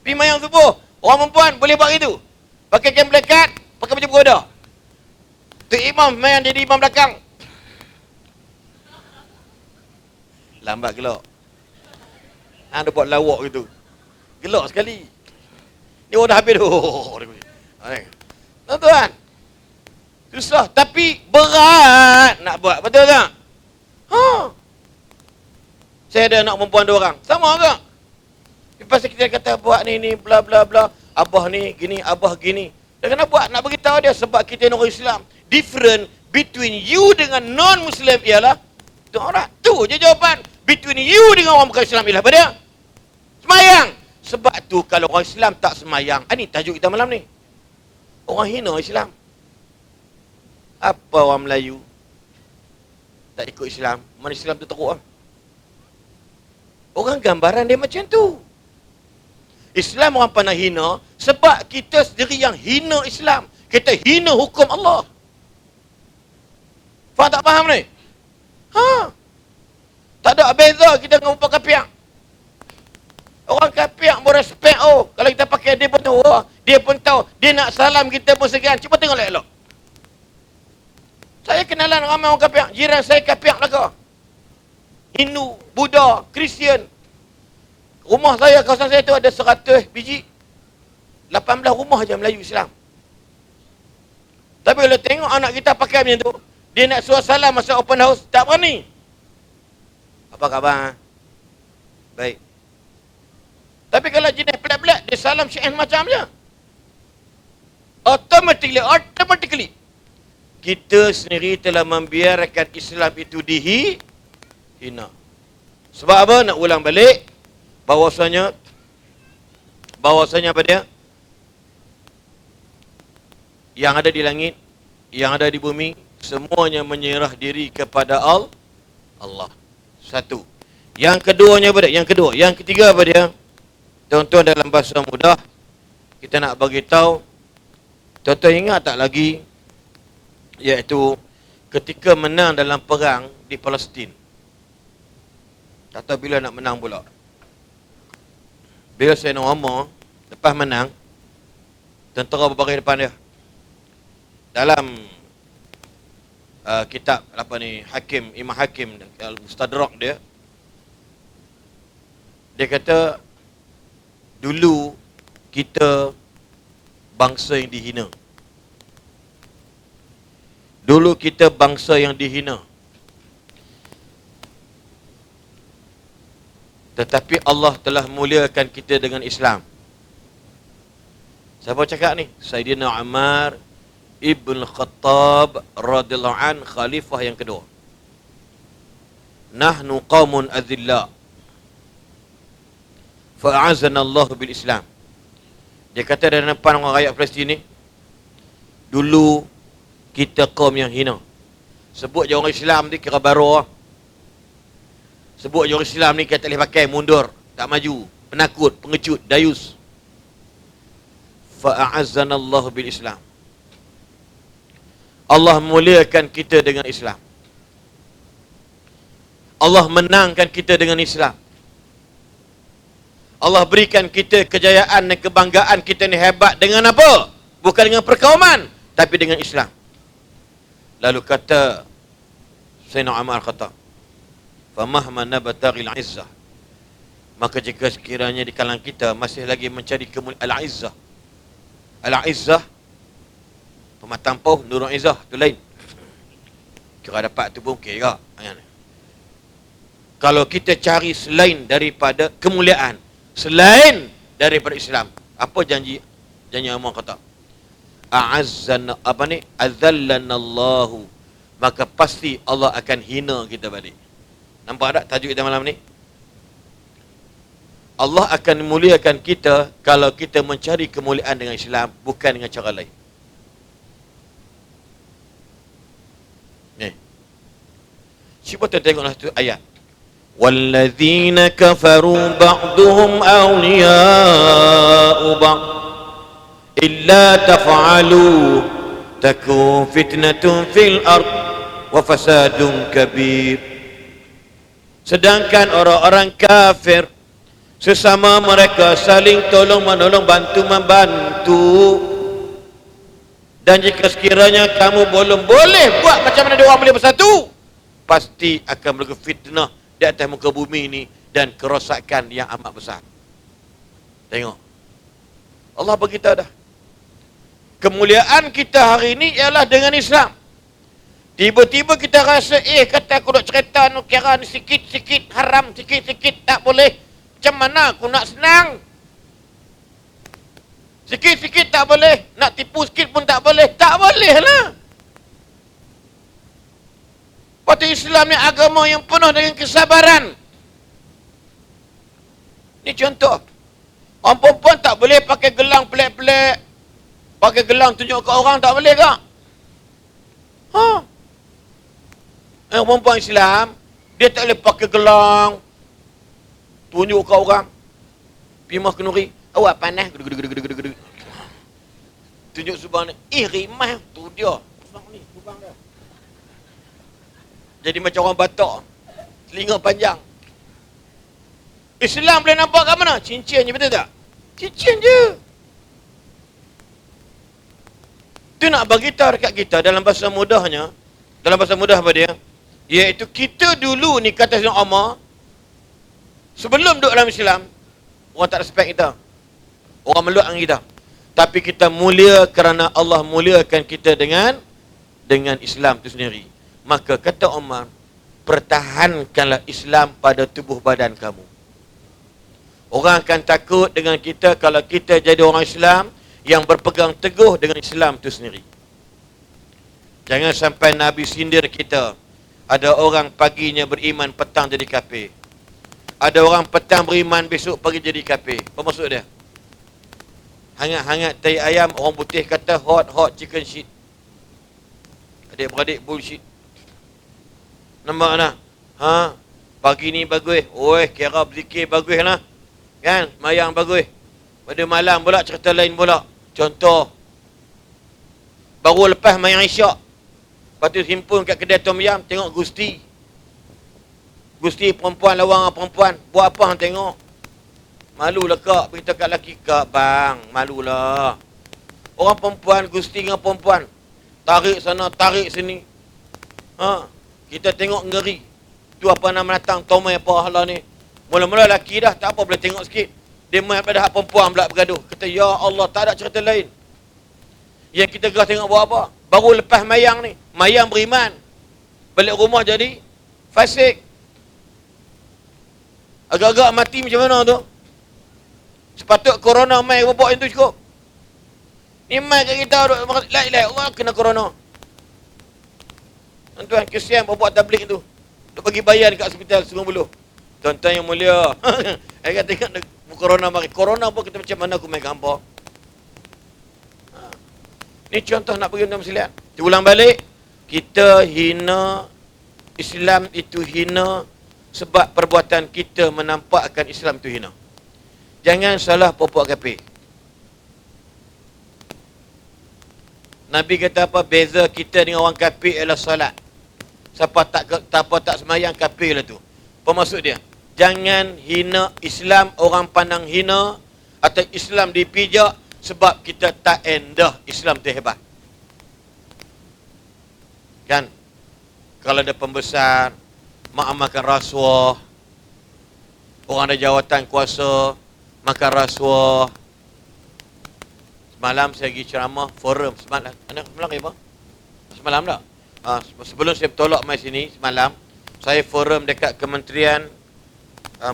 Pergi mayang subuh. Orang perempuan boleh buat itu. Pakai kain blekat, pakai baju pagoda. Tu imam main jadi imam belakang. Lambat gelak. Dia buat lawak gitu. Gelak sekali. Dia orang dah habis tu. Tuan-tuan, susah tapi berat nak buat, betul tak? Saya ada anak perempuan 2 orang, sama ke? Lepas kita kata buat ni bla bla bla, abah ni gini, abah gini. Dan kena buat, nak beritahu dia sebab kita ni orang Islam. Different between you dengan non-Muslim ialah tu orang. Tu je jawapan. Between you dengan orang bukan Islam ialah apa dia? Semayang. Sebab tu kalau orang Islam tak semayang, ini tajuk kita malam ni. Orang hina Islam. Apa orang Melayu tak ikut Islam? Mana Islam tu teruk lah. Orang gambaran dia macam tu. Islam orang pandang hina sebab kita sendiri yang hina Islam. Kita hina hukum Allah. Faham tak faham ni? Tak ada beza kita dengan umpah kapiak. Orang kapiak pun respect. Kalau kita pakai dia pun tahu. Dia pun tahu. Dia nak salam kita pun segan. Cuba tengok elok. Saya kenalan ramai orang kapiak. Jiran saya kapiak belaka. Hindu, Buddha, Kristian. Rumah saya, kawasan saya tu ada 100 biji. 18 rumah je Melayu Islam. Tapi kalau tengok anak kita pakai macam tu, dia nak suruh salam masa open house, tak berani. Apa khabar? Baik. Tapi kalau jenis pelik-pelik, dia salam syi'an macam je. Automatically. Kita sendiri telah membiarkan Islam itu dihina. Sebab apa? Nak ulang balik. Bahawasanya apa dia? Yang ada di langit, yang ada di bumi, semuanya menyerah diri kepada Allah. Satu. Yang keduanya apa dia? Yang ketiga apa dia? Tuan-tuan, dalam bahasa mudah kita nak bagi tahu, tuan-tuan ingat tak lagi, iaitu ketika menang dalam perang di Palestin. Tak tahu bila nak menang pula. Bila Sayyidina Umar lepas menang, tentera berbaris depan dia. Dalam kitab Imam Hakim Al-Mustadrak dia kata, dulu kita bangsa yang dihina. Dulu kita bangsa yang dihina. Tetapi Allah telah muliakan kita dengan Islam. Siapa cakap ni? Sayyidina Umar Ibn Khattab radhiyallahu an, khalifah yang kedua. Nahnu qaumun azilla fa'azana Allah bil Islam. Dia kata dalam depan orang rakyat Palestin ni, dulu kita kaum yang hina. Sebut je orang Islam ni kira baru lah. Sebut je orang Islam ni kata boleh pakai, mundur, tak maju, penakut, pengecut, dayus. Fa'azana Allah bil Islam. Allah muliakan kita dengan Islam. Allah menangkan kita dengan Islam. Allah berikan kita kejayaan dan kebanggaan kita ni hebat dengan apa? Bukan dengan perkauman, tapi dengan Islam. Lalu kata Sayyidina Umar kata, famahma nabtaghil izzah, maka jika sekiranya di kalangan kita masih lagi mencari kemuliaan al-izzah. Al-izzah pematang pauh, Nurul Izzah tu lain. Kira dapat tu pun okey juga. Kalau kita cari selain daripada kemuliaan, selain daripada Islam, apa janji Allah kata? A'azzana azallanallahu, maka pasti Allah akan hina kita balik. Nampak tak tajuk kita malam ni? Allah akan muliakan kita kalau kita mencari kemuliaan dengan Islam, bukan dengan cara lain. Cuba tengoklah tu ayat. Walladzina kafaru ba'duhum awliya'u ba'd illa taf'alu takun fitnatun fil ard wa fasadun kabir. Sedangkan orang-orang kafir sesama mereka saling tolong menolong, bantu membantu. Dan jika sekiranya kamu boleh buat macam mana dia orang boleh bersatu, pasti akan berlaku fitnah di atas muka bumi ini dan kerosakan yang amat besar. Tengok, Allah beritahu dah, kemuliaan kita hari ini ialah dengan Islam. Tiba-tiba kita rasa, kata aku nak cerita ni kira ni sikit-sikit haram, sikit-sikit tak boleh. Macam mana aku nak senang? Sikit-sikit tak boleh, nak tipu sikit pun tak boleh. Tak boleh lah. Waktu Islam ni agama yang penuh dengan kesabaran. Ini contoh. Orang perempuan tak boleh pakai gelang pelik-pelik. Pakai gelang tunjuk ke orang tak boleh ke? Orang perempuan Islam, dia tak boleh pakai gelang tunjuk ke orang. Pimah kenuri, awak panas, tunjuk subang ni. Rimah tu dia. Subang ni, subang dia. Jadi macam orang Batak, telinga panjang. Islam boleh nampak kat mana? Cincin je, betul tak? Cincin je. Itu nak bagi tahu dekat kita dalam bahasa mudahnya. Dalam bahasa mudah apa dia? Iaitu kita dulu ni kata Sayyidina Umar, sebelum duduk dalam Islam, orang tak respect kita. Orang meluk dengan kita. Tapi kita mulia kerana Allah muliakan kita dengan Islam itu sendiri. Maka kata Umar, pertahankanlah Islam pada tubuh badan kamu. Orang akan takut dengan kita kalau kita jadi orang Islam yang berpegang teguh dengan Islam itu sendiri. Jangan sampai Nabi sindir kita. Ada orang paginya beriman, petang jadi kafir. Ada orang petang beriman, besok pagi jadi kafir. Apa maksud dia? Hangat-hangat tai ayam, orang putih kata hot chicken shit. Adik-beradik bullshit. Nampak tak? Ha? Pagi ni bagus. Oi, kira berzikir bagus lah. Kan? Mayang bagus. Pada malam pula cerita lain pula. Contoh. Baru lepas mayang isyak. Lepas tu himpun kat kedai Tom Yam, tengok Gusti. Gusti perempuan lawan perempuan. Buat apa hang tengok? Malulah kak. Beritahu kat lelaki, kak bang. Malulah. Orang perempuan, Gusti dengan perempuan. Tarik sana, tarik sini. Ha? Kita tengok ngeri. Tu apa nama datang, Tomai apa hala ni. Mula-mula lelaki dah, tak apa boleh tengok sikit. Dia main pada hak perempuan pula bergaduh. Kata, ya Allah, tak ada cerita lain. Yang kita gerah tengok buat apa? Baru lepas mayang ni. Mayang beriman. Balik rumah jadi fasik. Agak-agak mati macam mana tu? Sepatut corona mai bawa yang tu cukup. Ni mai kat kita la ilaha Allah kena corona. Tuan kesian bawa tabligh tu. Duk bagi bayar dekat hospital Sungai Buloh. Tuan-tuan yang mulia. Saya kata tengok corona mari. Corona pun kita macam mana aku main gambar. Ni contoh nak bagi tuan sekalian. Diulang balik, kita hina Islam itu hina sebab perbuatan kita menampakkan Islam itu hina. Jangan salah puak kafir. Nabi kata apa? Beza kita dengan orang kafir ialah solat. Siapa tak semayang kafir lah tu. Apa maksud dia? Jangan hina Islam, orang pandang hina atau Islam dipijak sebab kita tak endah Islam tu hebat. Kan? Kalau ada pembesar makan rasuah, orang ada jawatan kuasa makan rasuah. Semalam saya pergi ceramah forum semalam. Semalam apa? Semalam tak? Sebelum saya bertolak mai sini semalam, saya forum dekat Kementerian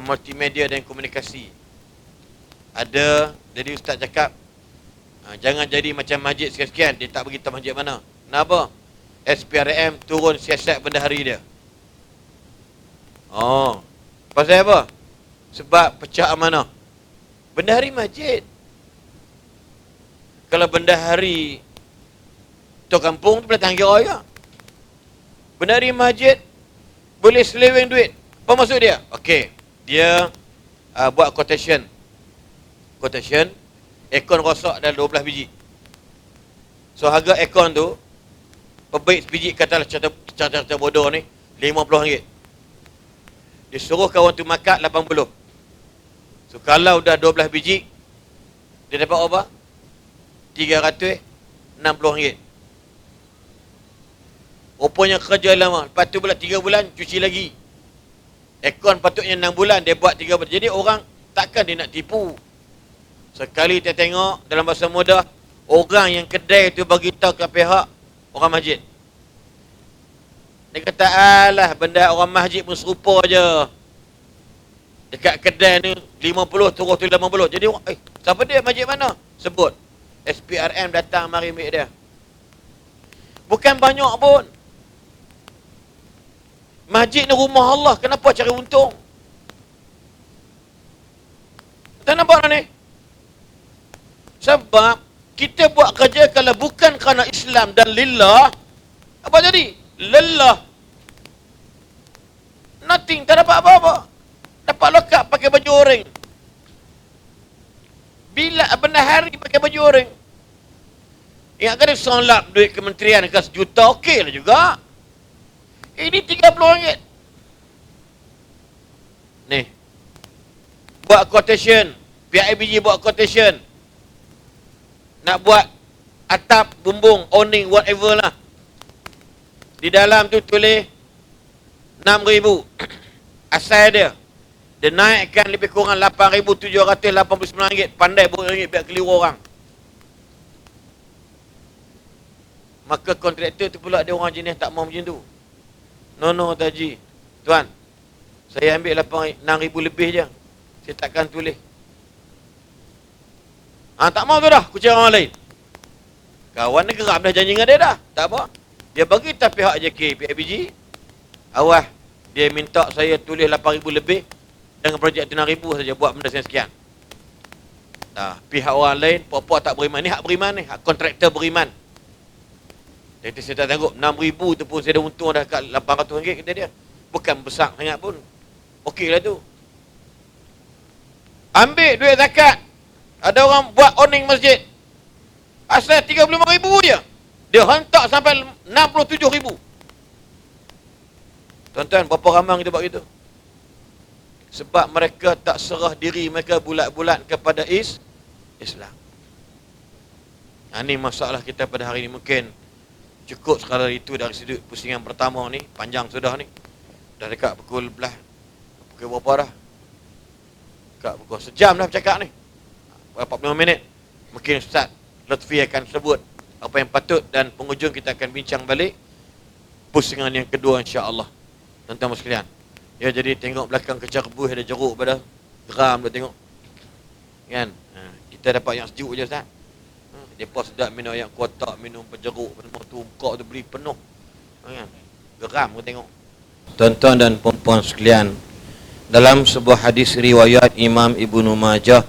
Multimedia dan Komunikasi. Ada, jadi ustaz cakap, jangan jadi macam masjid sekian-sekian, dia tak beritahu masjid mana. Kenapa? SPRM turun siasat bendahari dia. Oh, pasal apa? Sebab pecah amanah. Bendahari masjid. Kalau bendahari tok kampung tu boleh tangkir orang. Bendahari masjid boleh seleweng duit. Apa maksud dia? Okey, dia buat quotation. Quotation, aircon rosak dalam 12 biji. So harga aircon tu perbaik sebiji katalah cerita bodoh ni RM50. Dia suruh kawan tu makan 80. So kalau dah 12 biji, dia dapat apa? RM360. Rupanya kerja lama. Lepas tu pula 3 bulan cuci lagi. Aircon patutnya 6 bulan, dia buat 3 bulan. Jadi orang takkan dia nak tipu. Sekali kita tengok dalam bahasa mudah, orang yang kedai tu bagi tahu ke pihak orang masjid. Dia kata, alah benda orang masjid pun serupa je. Dekat kedai ni 50 turun tu 80. Jadi siapa dia, masjid mana? Sebut. SPRM datang mari ambil dia. Bukan banyak pun. Masjid ni rumah Allah, kenapa cari untung? Tak nampak ni? Sebab kita buat kerja kalau bukan kerana Islam dan lillah, apa jadi? Lelah. Nothing, tak dapat apa-apa. Dapat lokap pakai baju orang. Bila benar hari pakai baju orang. Ingat kan dia solat duit kementerian ke sejuta, okey lah juga. Ini RM30. Ni. Buat quotation. PIBG buat quotation. Nak buat atap, bumbung, awning, whatever lah. Di dalam tu tulis RM6,000. Asal dia. Dia naikkan lebih kurang RM8,789. Pandai RM1 biar keliru orang. Maka kontraktor tu pula dia orang jenis tak mau macam tu. No, Taji. Tuan, saya ambil RM6,000 lebih je. Saya takkan tulis. Tak mau tu dah, aku cari orang lain. Kawan dia gerak dah janji dengan dia dah. Tak apa. Dia bagi tak pihak JK PIBG. Awas, dia minta saya tulis RM8,000 lebih. Dengan projek tu RM6,000 saja buat benda sekian. Pihak orang lain, puak-puak tak beriman. Ni hak beriman ni, hak kontraktor beriman. Jadi saya tak tengok 6,000 tu pun saya dah untung dah kat RM800 kata dia. Bukan besar sangat pun. Okey lah tu. Ambil duit zakat. Ada orang buat owning masjid. Asal 35,000 je. Dia hentak sampai 67,000. Tuan-tuan, berapa ramai kita buat gitu? Sebab mereka tak serah diri mereka bulat-bulat kepada Islam. Ini masalah kita pada hari ini. Mungkin cukup sekadar itu dari sudut pusingan pertama ni. Panjang sudah ni. Dah dekat pukul belah. Pukul berapa dah? Dekat pukul sejam dah bercakap ni. 45 minit. Mungkin Ustaz Lutfi akan sebut apa yang patut, dan penghujung kita akan bincang balik pusingan yang kedua insya-Allah. Tuan-tuan sekalian. Ya, jadi tengok belakang kecak rebus ada jeruk pada. Geram dah tengok. Kan? Kita dapat yang sejuk je Ustaz. Depa sedap minum yang kotak, minum penjeruk, minum tu buka tu beli penuh. Kan? Geram kau tengok. Tuan-tuan dan puan-puan sekalian, dalam sebuah hadis riwayat Imam Ibnu Majah,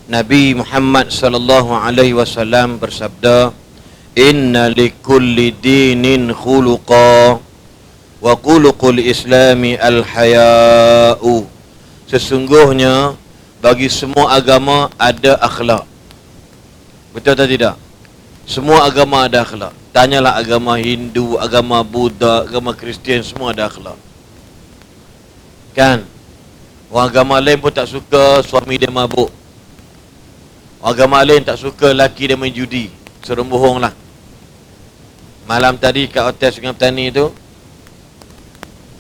Nabi Muhammad sallallahu alaihi wasallam bersabda, "Inna likulli dinin khuluqa wa khuluqul islami al-haya'u." Sesungguhnya bagi semua agama ada akhlak. Betul atau tidak? Semua agama ada akhlak. Tanyalah agama Hindu, agama Buddha, agama Kristian, semua ada akhlak. Kan? Orang agama lain pun tak suka suami dia mabuk. Orang agama lain tak suka laki dia main judi. Suruh bohong lah. Malam tadi kat hotel Sungai Petani tu,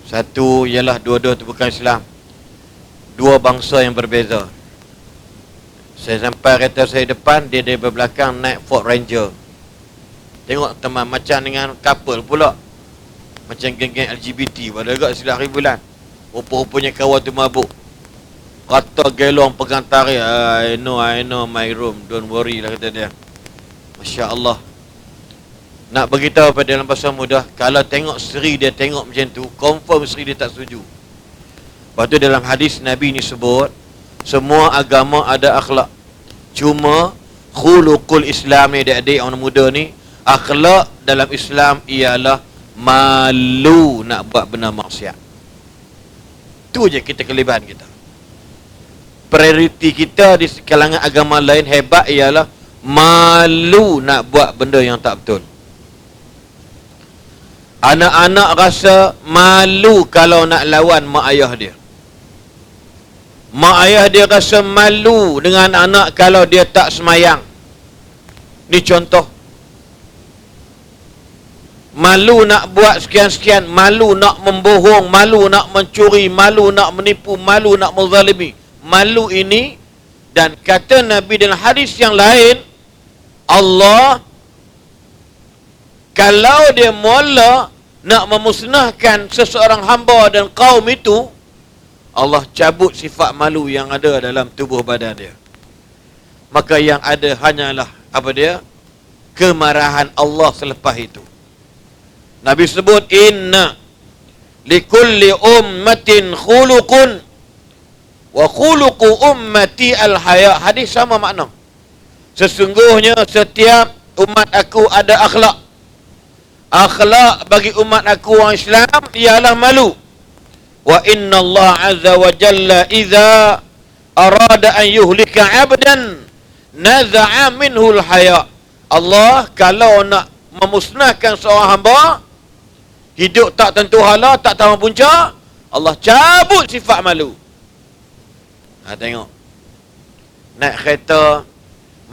satu ialah dua-dua tu bukan Islam. Dua bangsa yang berbeza. Saya sampai kereta saya depan, dia dari belakang naik Ford Ranger. Tengok teman, macam dengan couple pula. Macam geng-geng LGBT. Pada agak silap ribulan. Rupa-rupanya kawan tu mabuk. Kata gelong pegang tarik. I know my room. Don't worry lah kata dia. Masya Allah. Nak beritahu pada dalam bahasa mudah, kalau tengok isteri dia tengok macam tu, confirm isteri dia tak setuju. Lepas tu dalam hadis Nabi ni sebut, semua agama ada akhlak. Cuma khuluqul Islam ni, adik-adik orang muda ni, akhlak dalam Islam ialah malu nak buat benda maksiat. Tu je kita kelebihan kita. Prioriti kita di kalangan agama lain hebat ialah malu nak buat benda yang tak betul. Anak-anak rasa malu kalau nak lawan mak ayah dia. Mak ayah dia rasa malu dengan anak kalau dia tak semayang. Ni contoh. Malu nak buat sekian-sekian, malu nak membohong, malu nak mencuri, malu nak menipu, malu nak menzalimi. Malu ini, dan kata Nabi dalam hadis yang lain, Allah kalau dia mula nak memusnahkan seseorang hamba dan kaum itu, Allah cabut sifat malu yang ada dalam tubuh badan dia. Maka yang ada hanyalah apa dia? Kemarahan Allah selepas itu. Nabi sebut, inna likulli ummatin khuluqun wa khuluqu ummati al-haya. Hadis sama makna. Sesungguhnya setiap umat aku ada akhlak. Akhlak bagi umat aku orang Islam ialah malu. Wa inna Allah azza wa jalla idza arada an yuhlika 'abdan naza'a minhu al-haya. Allah kalau nak memusnahkan seorang hamba, hidup tak tentu hala, tak tahu punca, Allah cabut sifat malu. Tengok. Naik kereta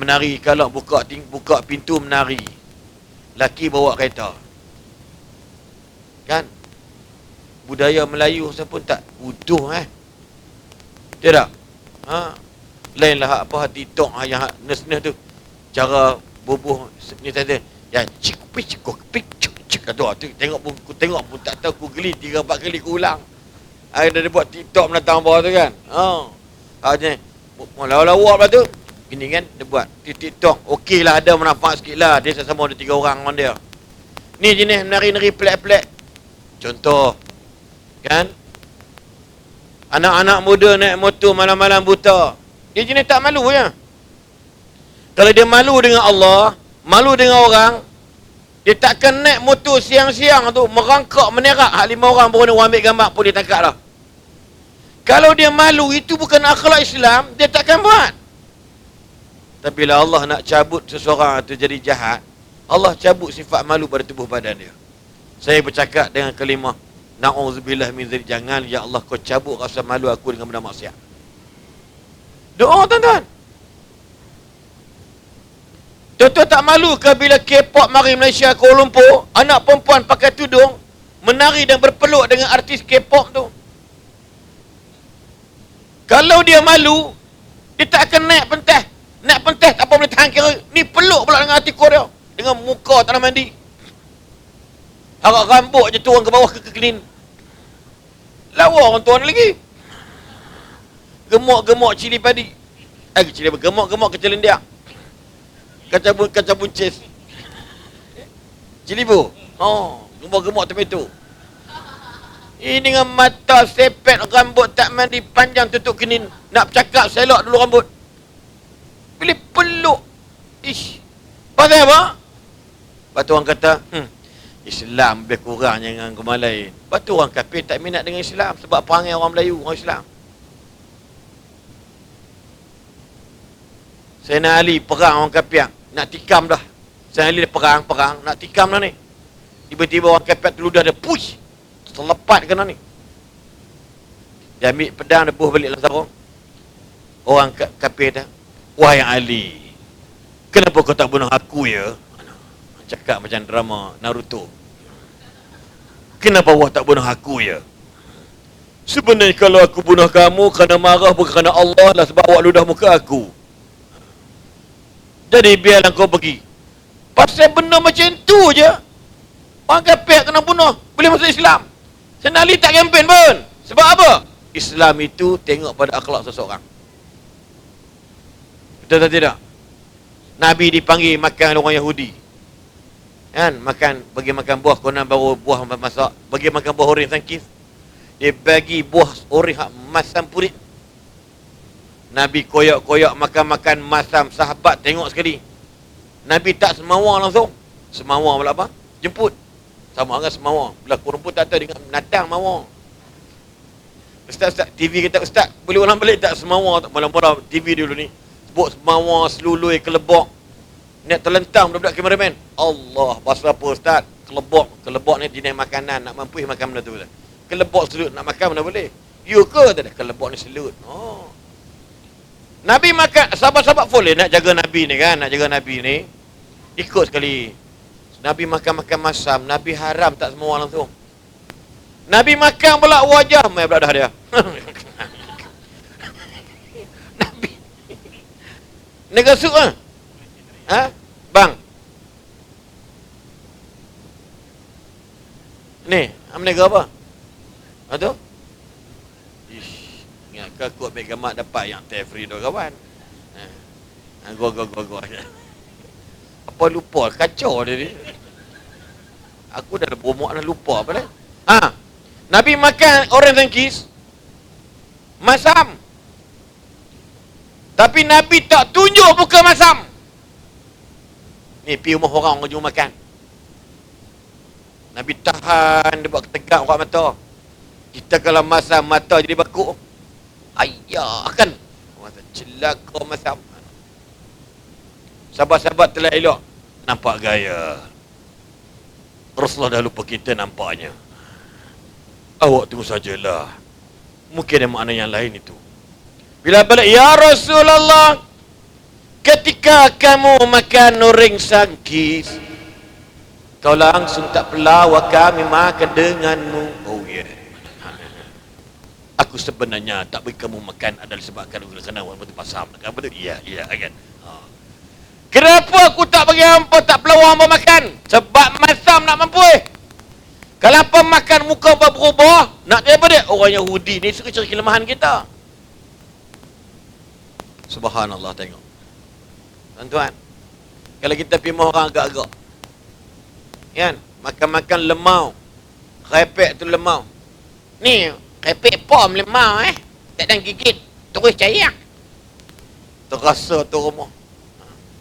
menari, kalau buka pintu menari. Laki bawa kereta. Kan? Budaya Melayu saya pun tak uduh Tidak? Lainlah apa TikTok yang nes-nes tu. Cara bubuh ni tadi. Ya cik tu tengok pun tak tahu, ku geli 3-4 kali ku ulang. Ada dia buat TikTok menatang bawah tu kan. Lawa-lawa pula tu. Gini kan dia buat TikTok. Okeylah, ada manfaat sikitlah. Dia sama ada 3 orang dengan dia. Ni jenis menari-nari pelak-pelak. Contoh. Kan? Anak-anak muda naik motor malam-malam buta. Dia jenis tak malu ya. Kalau dia malu dengan Allah, malu dengan orang, Dia takkan naik motor siang-siang tu, merangkak, menerak. Hak 5 orang baru nak ambil gambar pun dia tangkap dah. Kalau dia malu, itu bukan akhlak Islam, dia takkan buat. Tapi bila Allah nak cabut seseorang itu jadi jahat, Allah cabut sifat malu pada tubuh badan dia. Saya bercakap dengan kalimah, na'udzubillah min dzalik, jangan ya Allah kau cabut rasa malu aku dengan benda maksiat. Doa tuan-tuan. Tuan-tuan tak malu ke bila K-pop mari Malaysia, Kuala Lumpur, anak perempuan pakai tudung, menari dan berpeluk dengan artis K-pop tu? Kalau dia malu, dia tak akan naik pentas. Naik pentas tak apa boleh tahan kira. Ni peluk pula dengan artis Korea. Dengan muka tak nak mandi. Harap rambut je turun ke bawah ke clean. Lawa orang tuan lagi. Gemuk-gemuk cili padi. Cili padi. Gemuk-gemuk kecil lendiak. Kaca buncis. Cili bu. Gemuk-gemuk tomato. Ini dengan mata sepet, rambut tak mandi, panjang tutup kening. Nak bercakap, selok dulu rambut. Bila peluk. Ish. Pasal apa? Lepas tu orang kata, Islam lebih kurang dengan agama lain. Lepas tu orang kafir tak minat dengan Islam. Sebab perangai orang Melayu, orang Islam. Sayyidina Ali perang orang kafir. Nak tikam dah. Sayyidina Ali perang, nak tikam dah ni. Tiba-tiba orang kafir terludah dia, push. Selepat kena ni. Dia ambil pedang, dia buh balik dalam sarung. Orang kafir dah, wahai Ali, kenapa kau tak bunuh aku ya? Cakap macam drama Naruto. Kenapa awak tak bunuh aku ya? Sebenarnya kalau aku bunuh kamu kerana marah bukan kerana Allah lah, sebab awak ludah muka aku. Jadi biarlah kau pergi. Pasal benda macam tu je, orang kafir kena bunuh, boleh masuk Islam. Sayyidina Ali tak kempen pun. Sebab apa? Islam itu tengok pada akhlak seseorang. Betul atau tidak? Nabi dipanggil makan orang Yahudi. Kan? Bagi makan buah konon baru buah masak. Bagi makan buah oren sangkis. Dia bagi buah oren hak masam purit. Nabi koyak-koyak makan-makan masam, sahabat tengok sekali. Nabi tak semawar langsung. Semawar pula apa? Jemput. Sama dengan semawar. Belah kurung pun tak tahu dengan natang mawar. Ustaz, TV kata, Ustaz, boleh ulang balik tak semawar? Malam-malam TV dulu ni. Sebut semawar, selului, kelebok. Nak terlentang budak-budak kameraman. Allah, pasal apa Ustaz? Kelebok ni jenis makanan. Nak mampu makan benda tu. Kelebok selut, nak makan mana boleh? You ke? Tak ada. Kelebok ni selut. Nabi makan, sahabat-sahabat boleh nak jaga Nabi ni kan? Nak jaga Nabi ni. Ikut sekali. Nabi makan-makan masam. Nabi haram tak semua langsung. Nabi makan pula wajah. Mai pula dah dia. Nabi. Nega sup lah. Bang. Ni, nega apa? Tu? Ish. Ingat ke aku ambil gambar dapat yang teh-free tu kawan. Go. Apa lupa? Kacau dia ni. Aku dah berumur dah lupa apa dah. Nabi makan orange sangkis. Masam. Tapi Nabi tak tunjuk muka masam. Ni pergi rumah orang jom makan. Nabi tahan, dia buat ketegak orang mata. Kita kalau masam mata jadi bakuk. Ayah kan. Masa celaka masam. Sahabat-sahabat telah elok. Nampak gaya. Rasulullah dah lupa kita nampaknya. Awak tunggu sajalah. Mungkin ada makna yang lain itu. Bila balik, ya Rasulullah, ketika kamu makan orange sangkis, kau langsung tak pelawak kami makan denganmu. Oh yeah. Aku sebenarnya tak bagi kamu makan adalah sebabkan kerana orang betul pasam. Apa tu? Ya kan. Kenapa aku tak bagi hampa, tak pelawak hampa makan? Sebab masam nak mampu. Kalau hampa makan muka berubah, nak dia apa dia? Orang Yahudi ni suka cari kelemahan kita. Subhanallah, tengok. Tuan-tuan, kalau kita pergi rumah orang agak-agak, kan? Makan-makan lemau. Repek tu lemau. Ni, repek pom lemau tak ada gigit. Terus cayak. Terasa tu rumah.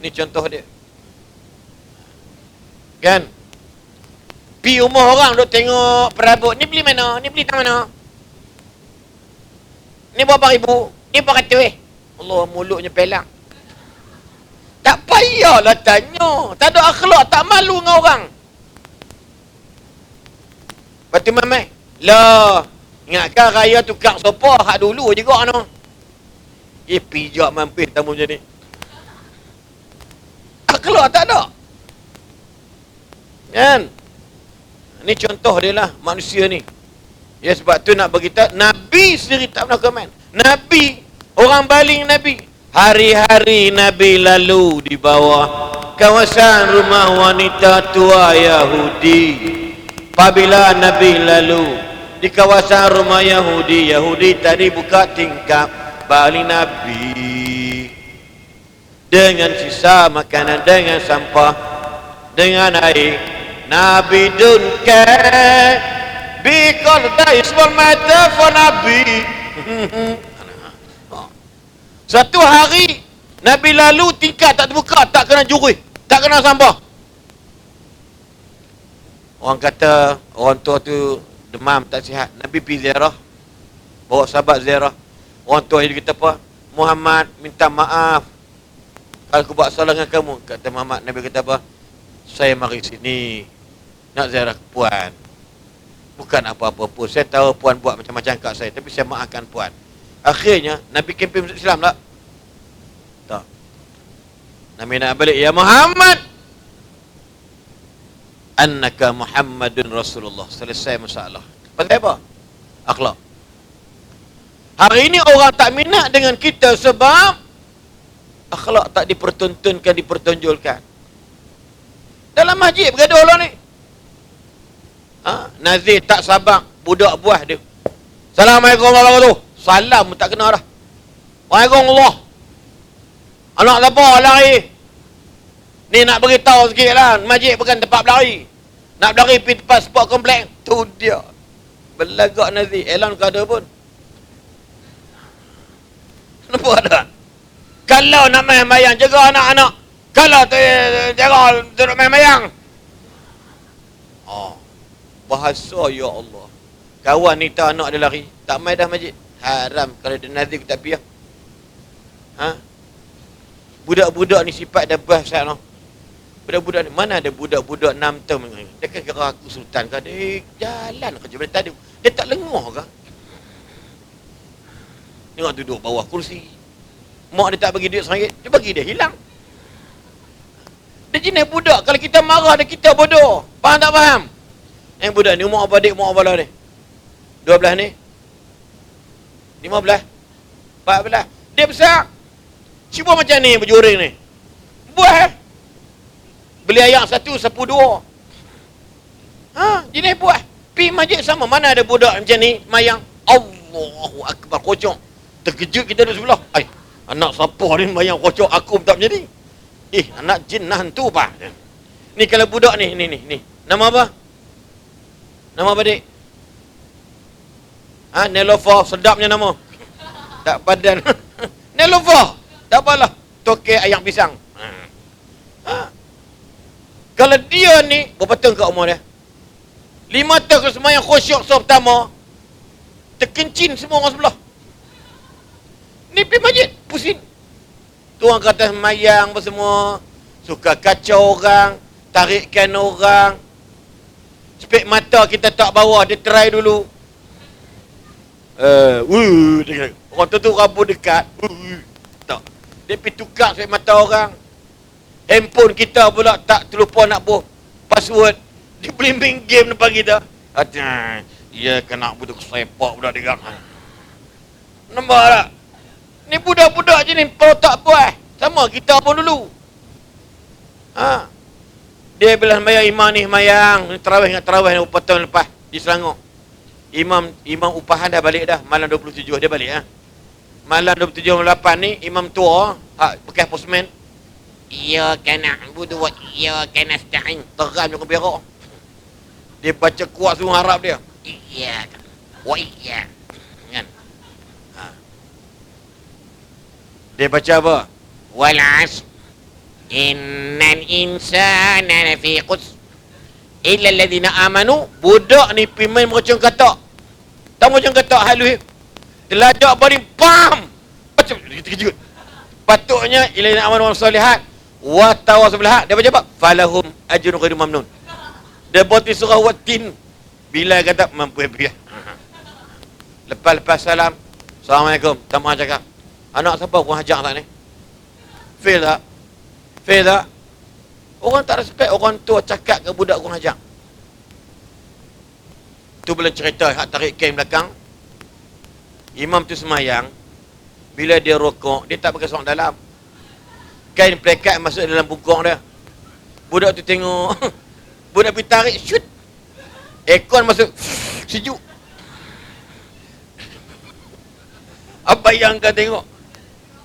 Ni contoh dia. Kan? Pi rumah orang duk tengok perabot. Ni beli mana? Ni beli tang mana? Ni berapa ribu? Ni berapa ratus Allah, mulutnya pelang. Tak payahlah tanya. Tak ada akhlak, tak malu dengan orang. Lepas tu mamai, lah, ingatkan raya tukar sopa hak dulu juga no. Pijak mampir tamu macam ni. Akhlak tak ada. Kan? Ni contoh dia lah manusia ni. Ya sebab tu nak bagi tahu Nabi sendiri tak pernah komen. Nabi, orang baling Nabi. Hari-hari Nabi lalu di bawah kawasan rumah wanita tua Yahudi. Apabila Nabi lalu di kawasan rumah Yahudi, Yahudi tadi buka tingkap baling Nabi dengan sisa makanan, dengan sampah, dengan air. Nabi don't care because there is one matter for Nabi. Satu hari Nabi lalu tingkap tak terbuka, tak kena juri, tak kena sampah. Orang kata orang tua tu demam tak sihat. Nabi pergi ziarah, bawa sahabat ziarah. Orang tua dia kata apa? Muhammad minta maaf kalau aku buat salah dengan kamu. Kata Muhammad, Nabi kata apa? Saya mari sini nak ziarah puan. Bukan apa-apa pun. Saya tahu puan buat macam-macam kat saya, tapi saya maafkan puan. Akhirnya Nabi kempen masuk Islam tak? Tak. Nabi nak balik, ya Muhammad, annaka Muhammadun Rasulullah. Selesai masalah. Pasal apa? Akhlak. Hari ini orang tak minat dengan kita sebab akhlak tak dipertontonkan, dipertonjolkan. Dalam masjid bergaduh lah ni. Nazir tak sabar budak buah dia. Assalamualaikum warahmatullahi wabarakatuh. Salam pun tak kena dah. Waalaikumsalam. Anak siapa lari? Ni nak beritahu sikit lah. Masjid bukan tempat berlari. Nak berlari pergi tempat sport komplek. Tu dia. Belagak Nazir. Elan kau ada pun. Nampak tak? Kalau nak main mayang, jaga anak-anak. Kalau jaga duduk main mayang. Bahasa ya Allah. Kawan ni tak anak dia lari, tak main dah masjid. Haram kalau dia Nazir tak piah. Budak-budak ni sifat dah bahasa no. Budak-budak ni mana ada budak-budak 6 tahun. Dia kan kira aku sultan ke dia jalan kerja dari tadi. Dia tak lengah ke? Tengok duduk bawah kursi. Mak dia tak bagi duit RM1, dia bagi dia hilang. Dia jenis budak, kalau kita marah dia kita bodoh. Faham tak faham? Yang budak ni umur apa adik, umur apa lah ni? 12 ni? 15? 14? Dia besar. Cuba macam ni berjuring ni. Buah beli ayam satu, sapu dua. Jenis buah. Pergi masjid sama. Mana ada budak macam ni, mayang. Allahu Akbar, kocok. Terkejut kita di sebelah. Anak siapa ni mayang kocok, aku tak macam ni. Anak jin nah hantu apa? Ni kalau budak ni. Nama apa? Nama apa dik? Nelofa, sedapnya nama. Tak padan. Nelofa. Tak apalah. Tokek ayam pisang. Kalau dia ni, berapa tahun kat umur dia? 5 tahun ke semayang khusyuk so pertama, terkencin semua orang sebelah. Ni pergi masjid, pusing. Tuang kata semayang apa semua. Suka kacau orang, tarikkan orang. Spek mata kita tak bawa, dia try dulu. Orang tu rambut dekat. Tak. Dia pergi tukar spek mata orang. Handphone kita pula tak terlupa nak buat password. Dia blimbing game depan kita. Dia kena budak sepak budak dia. Nampak tak? Ni budak-budak je ni, tak puas. Sama kita pun dulu. Dia bila mayang imam ni mayang tarawih dengan tarawih ni upah tahun lepas di Selangor. Imam upahan dah balik dah, malam 27 dia balik Malam 27 8 ni imam tua, bekas postman. Iya kana budu wa iya kana sta'in. Teram je berak. Dia baca kuat semua Arab dia. Iya wa iya. Kan? Dia baca apa? Wal 'asr innal insana lafi khusr Illa alladhina amanu, budak ni pimain mercung katak. Tak mercung katak halus. Telajak baring pam. Macam terkejut. Patutnya illa alladhina amanu wa salihat wa tawassaw bil haq. Dia baca apa? Falahum ajrun ghairu mamnun. Dia buat surah Watin. Bila kata mampu biar. Lepas salam. Assalamualaikum. Tamak cakap. Anak siapa kurang ajar tak ni? Fail tak? Fail tak? Orang tak respect orang tua cakap ke budak kurang ajar. Tu bila cerita hak tarik kain belakang. Imam tu semayang. Bila dia rokok, dia tak pakai seorang dalam. Kain pelekat masuk dalam bungkong dia. Budak tu tengok. Budak pergi tarik, shoot. Aircon masuk, sejuk. Apa yang kau tengok?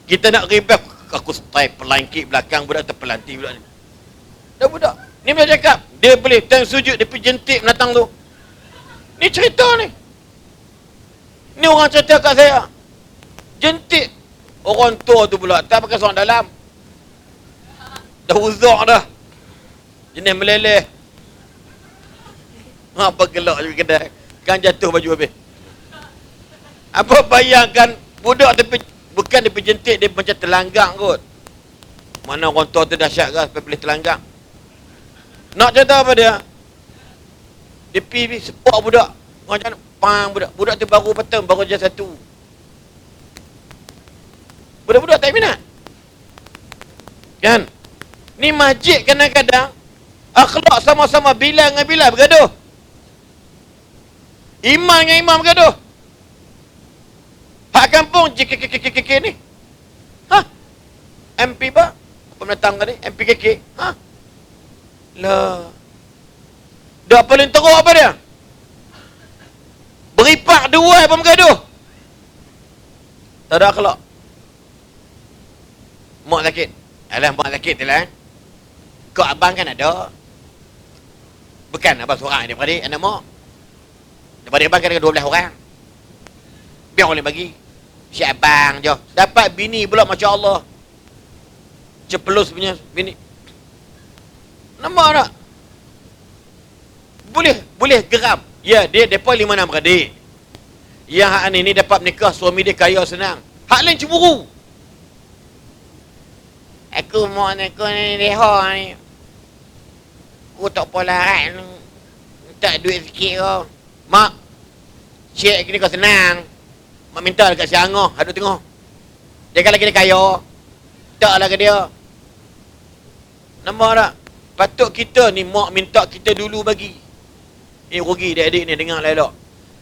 Kita nak repair, aku style pelangkit belakang, budak terpelanting budak ni. Dah budak. Ni boleh cakap, dia boleh time sujud, dia pergi jentik menatang tu. Ni cerita ni. Ni orang cerita kat saya. Jentik. Orang tua tu pula, tak pakai seorang dalam. Dah uzak dah. Jenis meleleh. Apa gelak je kedai. Kan jatuh baju habis. Apa bayangkan budak tepi, bukan dia jentik, dia macam terlanggang kot. Mana orang tua tu dahsyat ke sampai boleh terlanggang. Nak cerita apa dia? Dia pergi sepak budak. Macam pang budak. Budak tu baru petang, baru je satu. Budak-budak tak minat. Kan? Ni masjid kadang-kadang akhlak sama-sama Bilal dengan Bilal bergaduh. Imam dengan imam bergaduh. Hak kampung JKKKKK ni. Ha? MP ba? Apa mendatang tadi? MPKK. Ha? Lah. Dah paling teruk apa dia? Beripak dua apa bergaduh. Tak ada akhlak. Mak sakit. Alah, mak sakit tu lah. Kau abang kan ada. Bukan abang seorang daripada anak mak. Daripada abang kan ada 12 orang. Biar boleh bagi. Si abang je. Dapat bini pula, Masya Allah. Cepelus punya bini. Nampak tak? Boleh geram. Ya, dia mereka 5-6 beradik. Yang hak ni dapat menikah, suami dia kaya senang. Hak lain cemburu. Aku mau aku ni leha ni. Aku tak apa larat. Tak duit sikit ke. Mak, cik ni kau senang. Mak minta dekat si Angah, aduk tengok. Dia kan lagi dia kaya. Tak lah ke dia. Nampak tak? Patut kita ni mak minta kita dulu bagi. Rugi adik-adik ni dengar lah elok.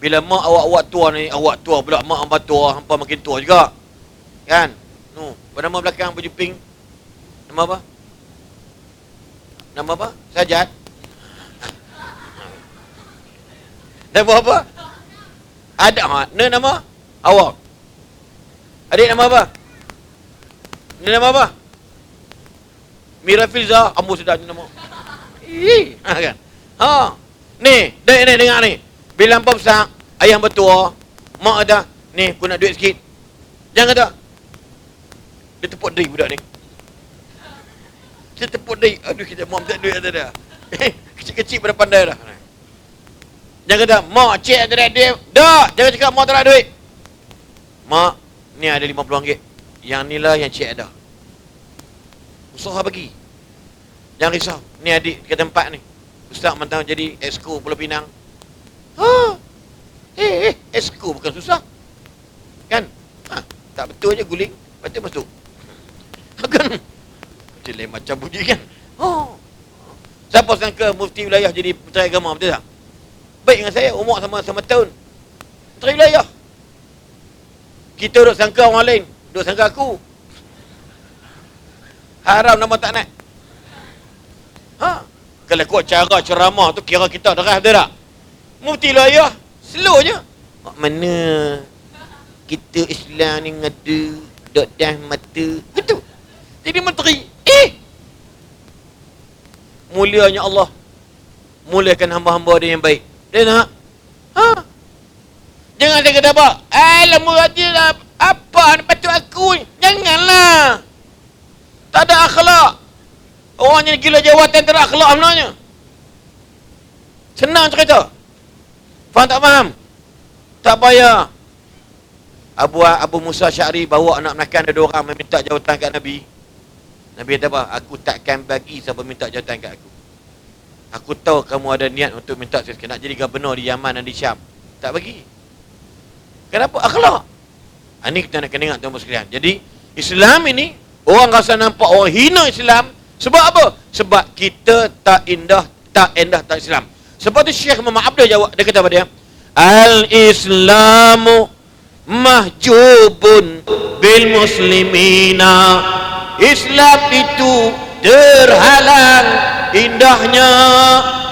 Bila mak awak tua ni, awak tua pula, mak hamba tua, hampa makin tua juga. Kan? Bernama belakang baju pink. Nama apa? Nama apa? Sajad. Nama apa? Ada ha? Nama awak. Adik nama apa? Ni nama apa? Mira Filza, ambo sedap nama. Kan? Ha. Ni, dek ni dengar ni. Bila hampa besar, ayah bertua, mak ada, ni aku nak duit sikit. Jangan kata. Dia tepuk diri budak ni. Dia tepuk diri. Aduh, kita mak tak duit ada dah. Kecil-kecil pada pandai dah. Jangan kata, mak, cik ada duit. Tak, jangan cakap mak tak ada duit. Mak, ni ada RM50. Yang ni lah yang cik ada. Usaha bagi. Jangan risau. Ni adik kat tempat ni. Ustaz mentang jadi exco Pulau Pinang. Ha. Exco bukan susah. Kan? Ha, tak betul je guling, patut masuk. Kan? Dia macam bunyi kan? Oh. Siapa sangka mufti wilayah jadi menteri agama, betul tak? Baik dengan saya, umur sama tahun. Menteri wilayah. Kita duk sangka orang lain, duk sangka aku. Haram nama tak nak. Ha. Kalau kuat cara ceramah tu kira kita darah dia tak? Mufti wilayah slow je. Mana kita Islam ni ngada dok dah mata. Gitu. Jadi menteri. Mulianya Allah. Muliakan hamba-hamba dia yang baik. Dia nak. Ha. Jangan dia kata apa? Alamak dia lah. Apa ni patut aku ni? Janganlah. Tak ada akhlak. Orang yang gila jawatan tak ada akhlak sebenarnya. Senang cerita. Faham tak faham? Tak payah. Abu Musa Syari bawa anak menakan ada 2 orang meminta jawatan kat Nabi. Nabi kata apa? Aku takkan bagi siapa minta jawatan kat aku. Aku tahu kamu ada niat untuk minta sekali nak jadi gubernur di Yaman dan di Syam. Tak bagi. Kenapa? Akhlak. Ini kita nak kena ingat tuan-tuan sekalian. Jadi Islam ini orang rasa nampak orang hina Islam. Sebab apa? Sebab kita tak endah tak Islam. Sebab tu Syekh Muhammad Abdul jawab, dia kata pada dia, Al-Islamu mahjubun bil muslimina. Islam itu terhalang indahnya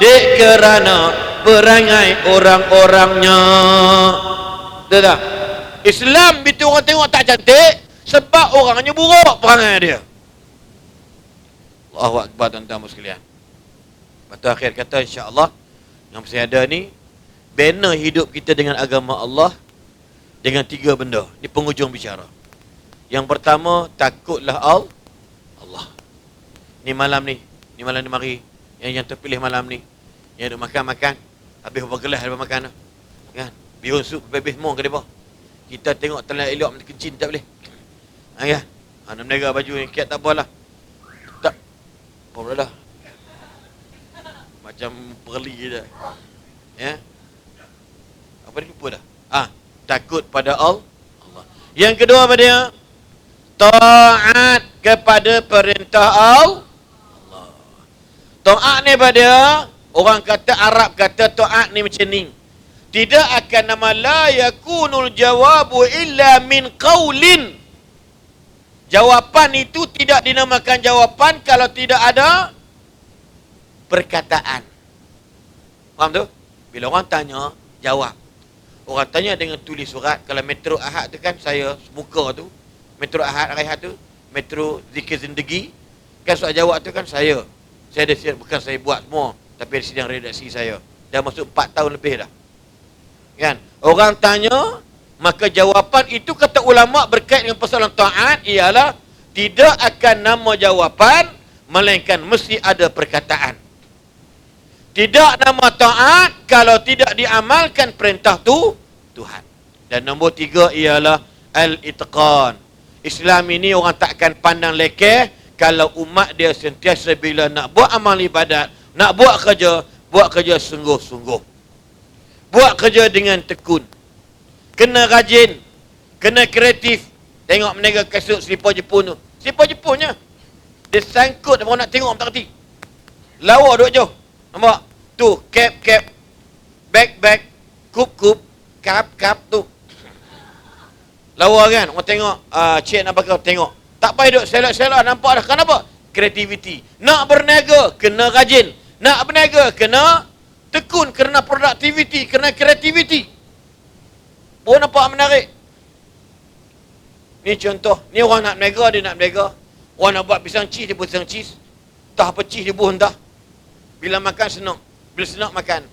dek kerana perangai orang-orangnya. Betul tak? Islam itu orang tengok tak cantik sebab orangnya buruk perangai dia. Allahu Akbar tuan-tuan sekalian. Lepas akhir kata insya-Allah yang masih ada ni banner hidup kita dengan agama Allah dengan 3 benda. Di penghujung bicara. Yang pertama, takutlah Allah. Ni malam ni mari yang terpilih malam ni yang duk makan habis berapa gelas ada makan kan. Bihun sup bebih mong ke depa. Kita tengok terlalu elok macam kencing tak boleh. Kan? Nak menega baju ni kiat tak apalah. Tak. Apa pula dah. Macam perli je. Ya. Apa ni lupa dah. Takut pada Allah. Yang kedua apa dia? Taat kepada perintah Allah. Taat ni pada orang kata Arab kata taat ni macam ni. Tidak akan nama la yakunul jawabu illa min qaulin. Jawapan itu tidak dinamakan jawapan kalau tidak ada perkataan. Faham tu? Bila orang tanya, jawab. Orang tanya dengan tulis surat. Kalau Metro Ahad tu kan saya muka tu. Metro Ahad Rehat tu. Metro Zikir Zindagi. Kan soal jawab tu kan saya. Saya ada siap, bukan saya buat semua. Tapi ada sidang redaksi saya. Dah masuk 4 tahun lebih dah. Kan? Orang tanya, maka jawapan itu kata ulama berkait dengan persoalan taat ialah tidak akan nama jawapan melainkan mesti ada perkataan. Tidak nama taat kalau tidak diamalkan perintah tu Tuhan. Dan nombor 3 ialah al-itqan. Islam ini orang takkan pandang lekeh kalau umat dia sentiasa bila nak buat amal ibadat, nak buat kerja sungguh-sungguh. Buat kerja dengan tekun. Kena rajin, kena kreatif. Tengok menega kasut selipar Jepun tu. Selipar Jepunnya. Dia sangkut orang nak tengok tak reti. Lawa duduk jauh. Nampak? Tu, cap, bag, kup, kap tu. Lawa kan? Orang tengok, cik nak pakai, tengok. Tak payah duduk selok-selok, nampak dah. Kenapa? Kreativiti. Nak berniaga, kena rajin. Nak berniaga, kena tekun. Kerana produktiviti, kerana kreativiti. Oh, nampak menarik. Ni contoh. Ni orang nak berniaga, dia nak berniaga. Orang nak buat pisang cheese, dia buat pisang cheese. Entah apa cheese, dia buat entah. Bila makan, senang. Bila senang, makan.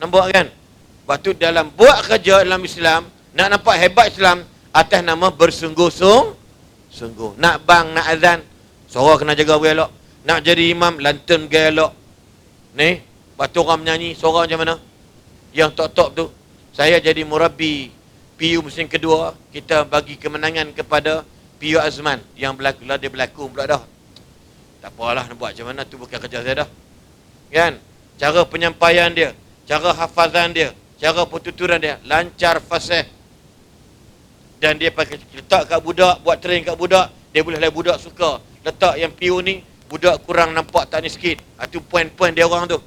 Nampak kan? Lepas tu dalam buat kerja dalam Islam, nak nampak hebat Islam, atas nama bersungguh-sungguh. Nak bang, nak azan, suara kena jaga berelok. Nak jadi imam, lantern gaya elok. Ni, lepas tu orang menyanyi, suara macam mana? Yang top-top tu. Saya jadi murabbi PU musim kedua, kita bagi kemenangan kepada PU Azman yang berlaku lah, dia berlaku pula dah. Tak apalah nak buat macam mana, tu bukan kerja saya dah. Kan? Cara penyampaian dia, cara hafazan dia, cara pertuturan dia lancar, fasih. Dan dia pakai letak kat budak, buat train kat budak, dia boleh lah budak suka. Letak yang PU ni, budak kurang nampak tak ni sikit. Itu poin-poin dia orang tu.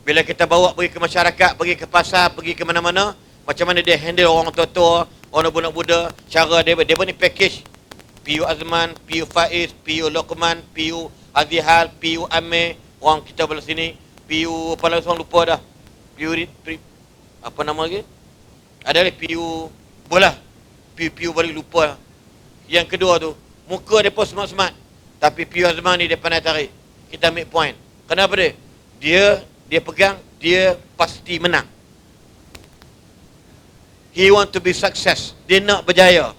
Bila kita bawa pergi ke masyarakat, pergi ke pasar, pergi ke mana-mana, macam mana dia handle orang tua-tua, orang budak-budak, cara dia ni package. PU Azman, PU Faiz, PU Lokman, PU Azihal, PU Amir, orang kita belah sini, PU apa lagi orang lupa dah. Apa nama lagi? Ada lagi PU bola. PU balik lupa. Yang kedua tu, muka dia pun smart-smart. Tapi PU Azman ni dia pandai tarik. Kita ambil point. Kenapa dia? Dia pegang, dia pasti menang. He want to be success. Dia nak berjaya.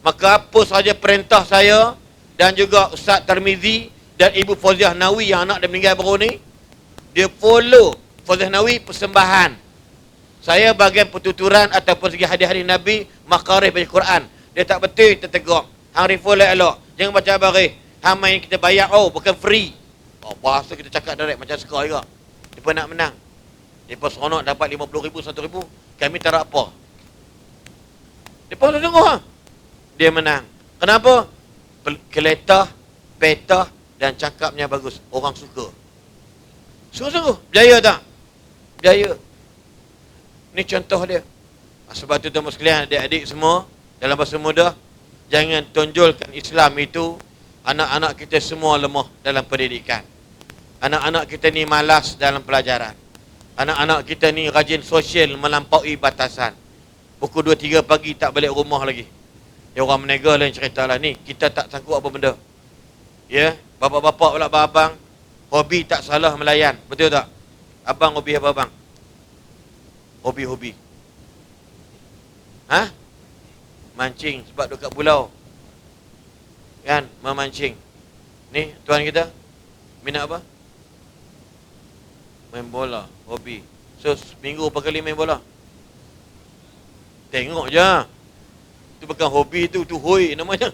Maka apa sahaja perintah saya dan juga Ustaz Tarmizi dan Ibu Fauziah Nawi yang anak dia meninggal baru ni, Dia follow Fadhil Nawawi persembahan. Saya bagian pertuturan ataupun segi hadis-hadis Nabi, makarih baca Quran. Dia tak betul, kita tegur. Hang follow elok. Jangan baca baris. Hang main kita bayar, bukan free. Bahasa kita cakap direct macam suka juga. Dia nak menang. Dia seronok dapat 50,000, 100,000. Kami tak ada apa. Dia pun tengok. Dia menang. Kenapa? Keletah, petah dan cakapnya bagus. Orang suka. Sungguh-sungguh. Berjaya tak? Berjaya. Ni contoh dia. Sebab tu tuan-tuan sekalian, adik-adik semua, dalam bahasa mudah, jangan tonjolkan Islam itu anak-anak kita semua lemah dalam pendidikan. Anak-anak kita ni malas dalam pelajaran. Anak-anak kita ni rajin sosial melampaui batasan. Pukul 2-3 pagi tak balik rumah lagi. Ya, orang menega lain cerita lah ni. Kita tak sanggup apa benda. Ya, bapak-bapak pula abang, hobi tak salah melayan. Betul tak? Abang hobi apa abang? Hobi-hobi. Mancing sebab dekat pulau. Kan, memancing. Ni tuan kita minat apa? Main bola, hobi. So, seminggu berapa kali main bola? Tengok je. Itu bukan hobi tu hoi namanya.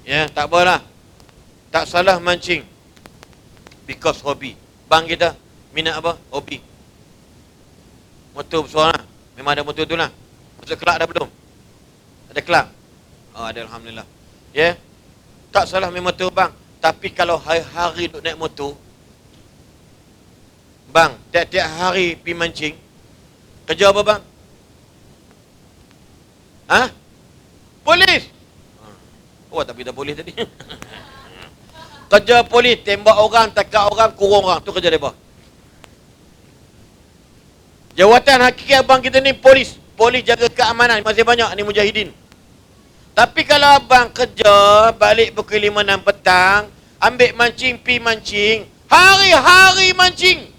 Ya, tak apalah. Tak salah mancing. Because hobi. Bang kita minat apa? Hobi. Motor bersuara. Memang ada motor tu lah. Masuk kelab dah belum? Ada kelab? Ada, alhamdulillah. Ya. Tak salah main motor bang. Tapi kalau hari-hari duk naik motor, bang, tiap-tiap hari pergi mancing, kerja apa bang? Polis. Tapi dah polis tadi. Kerja polis, tembak orang, takak orang, kurung orang. Tu kerja mereka. Jawatan hakiki abang kita ni polis. Polis jaga keamanan. Masih banyak ni mujahidin. Tapi kalau abang kerja, balik pukul 5-6 petang, ambil mancing, pi mancing, hari-hari mancing.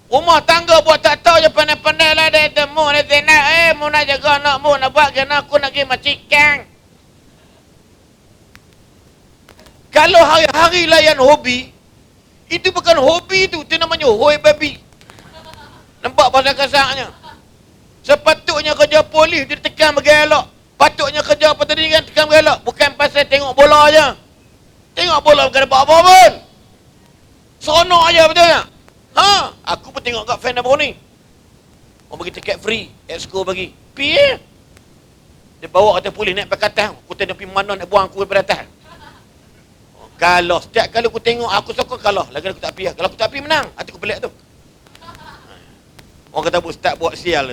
Rumah tangga buat tak tahu je, pandai-pandai lah dia temu, dia tenak, mu nak jaga anak mu, nak buat kena aku nak pergi mancing. Kalau hari-hari layan hobi, itu bukan hobi tu, itu namanya hoi babi. Nampak bahasa kasarnya. Sepatutnya kerja polis, dia tekan bergelak. Patutnya kerja apa tadi kan, tekan bergelak. Bukan pasal tengok bola je. Tengok bola bukan dapat apa pun. Seronok aja, betul tak? Aku pun tengok kat fan apa ni. Orang bagi tiket free, exco bagi. Pi dia bawa kata polis naik pakatan. Aku tengok pergi mana nak buang aku daripada atas. Kalau setiap kali aku tengok, aku sokong kalah. Lagi aku tak pergi. Kalau aku tak pergi, menang. Hati aku pelik tu. Orang kata ustaz buat sial.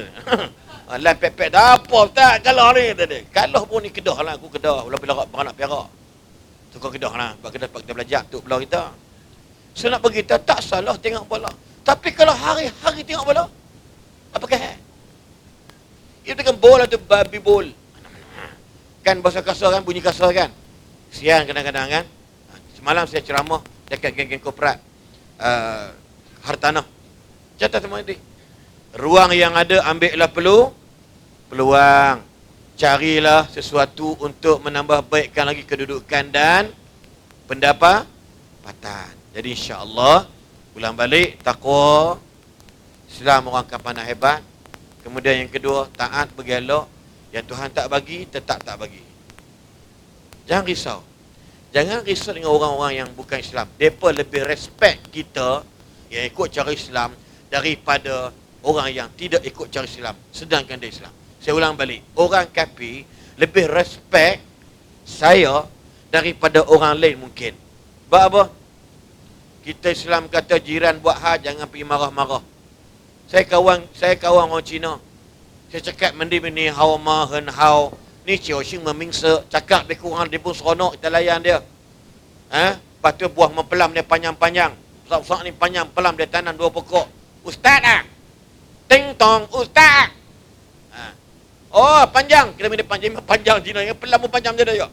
Lan pepek dah apa ustaz kalah ni tadi. Kalah pun ni Kedah lah, aku Kedah. Bila beranak Perak. Suka Kedah lah. Sebab Kedah kita belajar tu belah kita. So nak berita tak salah tengok bola. Tapi kalau hari-hari tengok bola, apa kah? Itu kan bola tu babi bol. Kan bahasa kasar kan, bunyi kasar kan. Siang kadang-kadang kan. Semalam saya ceramah dekat geng-geng korporat hartanah. Catat semua ni. Ruang yang ada ambillah peluang. Carilah sesuatu untuk menambah baikkan lagi kedudukan dan pendapatan. Jadi insya-Allah bulan balik takwa, Islam orang akan pandang hebat. Kemudian yang kedua, taat bergelak. Yang Tuhan tak bagi, tetap tak bagi. Jangan risau. Jangan risau dengan orang-orang yang bukan Islam. Mereka lebih respect kita yang ikut cara Islam daripada orang yang tidak ikut cara Islam sedangkan dia Islam. Saya ulang balik, orang kafir lebih respect saya daripada orang lain mungkin. Sebab apa? Kita Islam kata jiran buat hal jangan pergi marah-marah. Saya kawan orang Cina. Saya cakap mendi-mendi hao ma hen hao. Ni Xiaoxing memingsa, cakap lebih kurang dia pun seronok kita layan dia. Lepas tu buah mempelam dia panjang-panjang. Usap-usap ni panjang pelam dia tanam 2 pokok. Ustaz ah. Ting tong ustaz. Oh panjang, kita minta panjang Cina yang pelam pun panjang dia juga.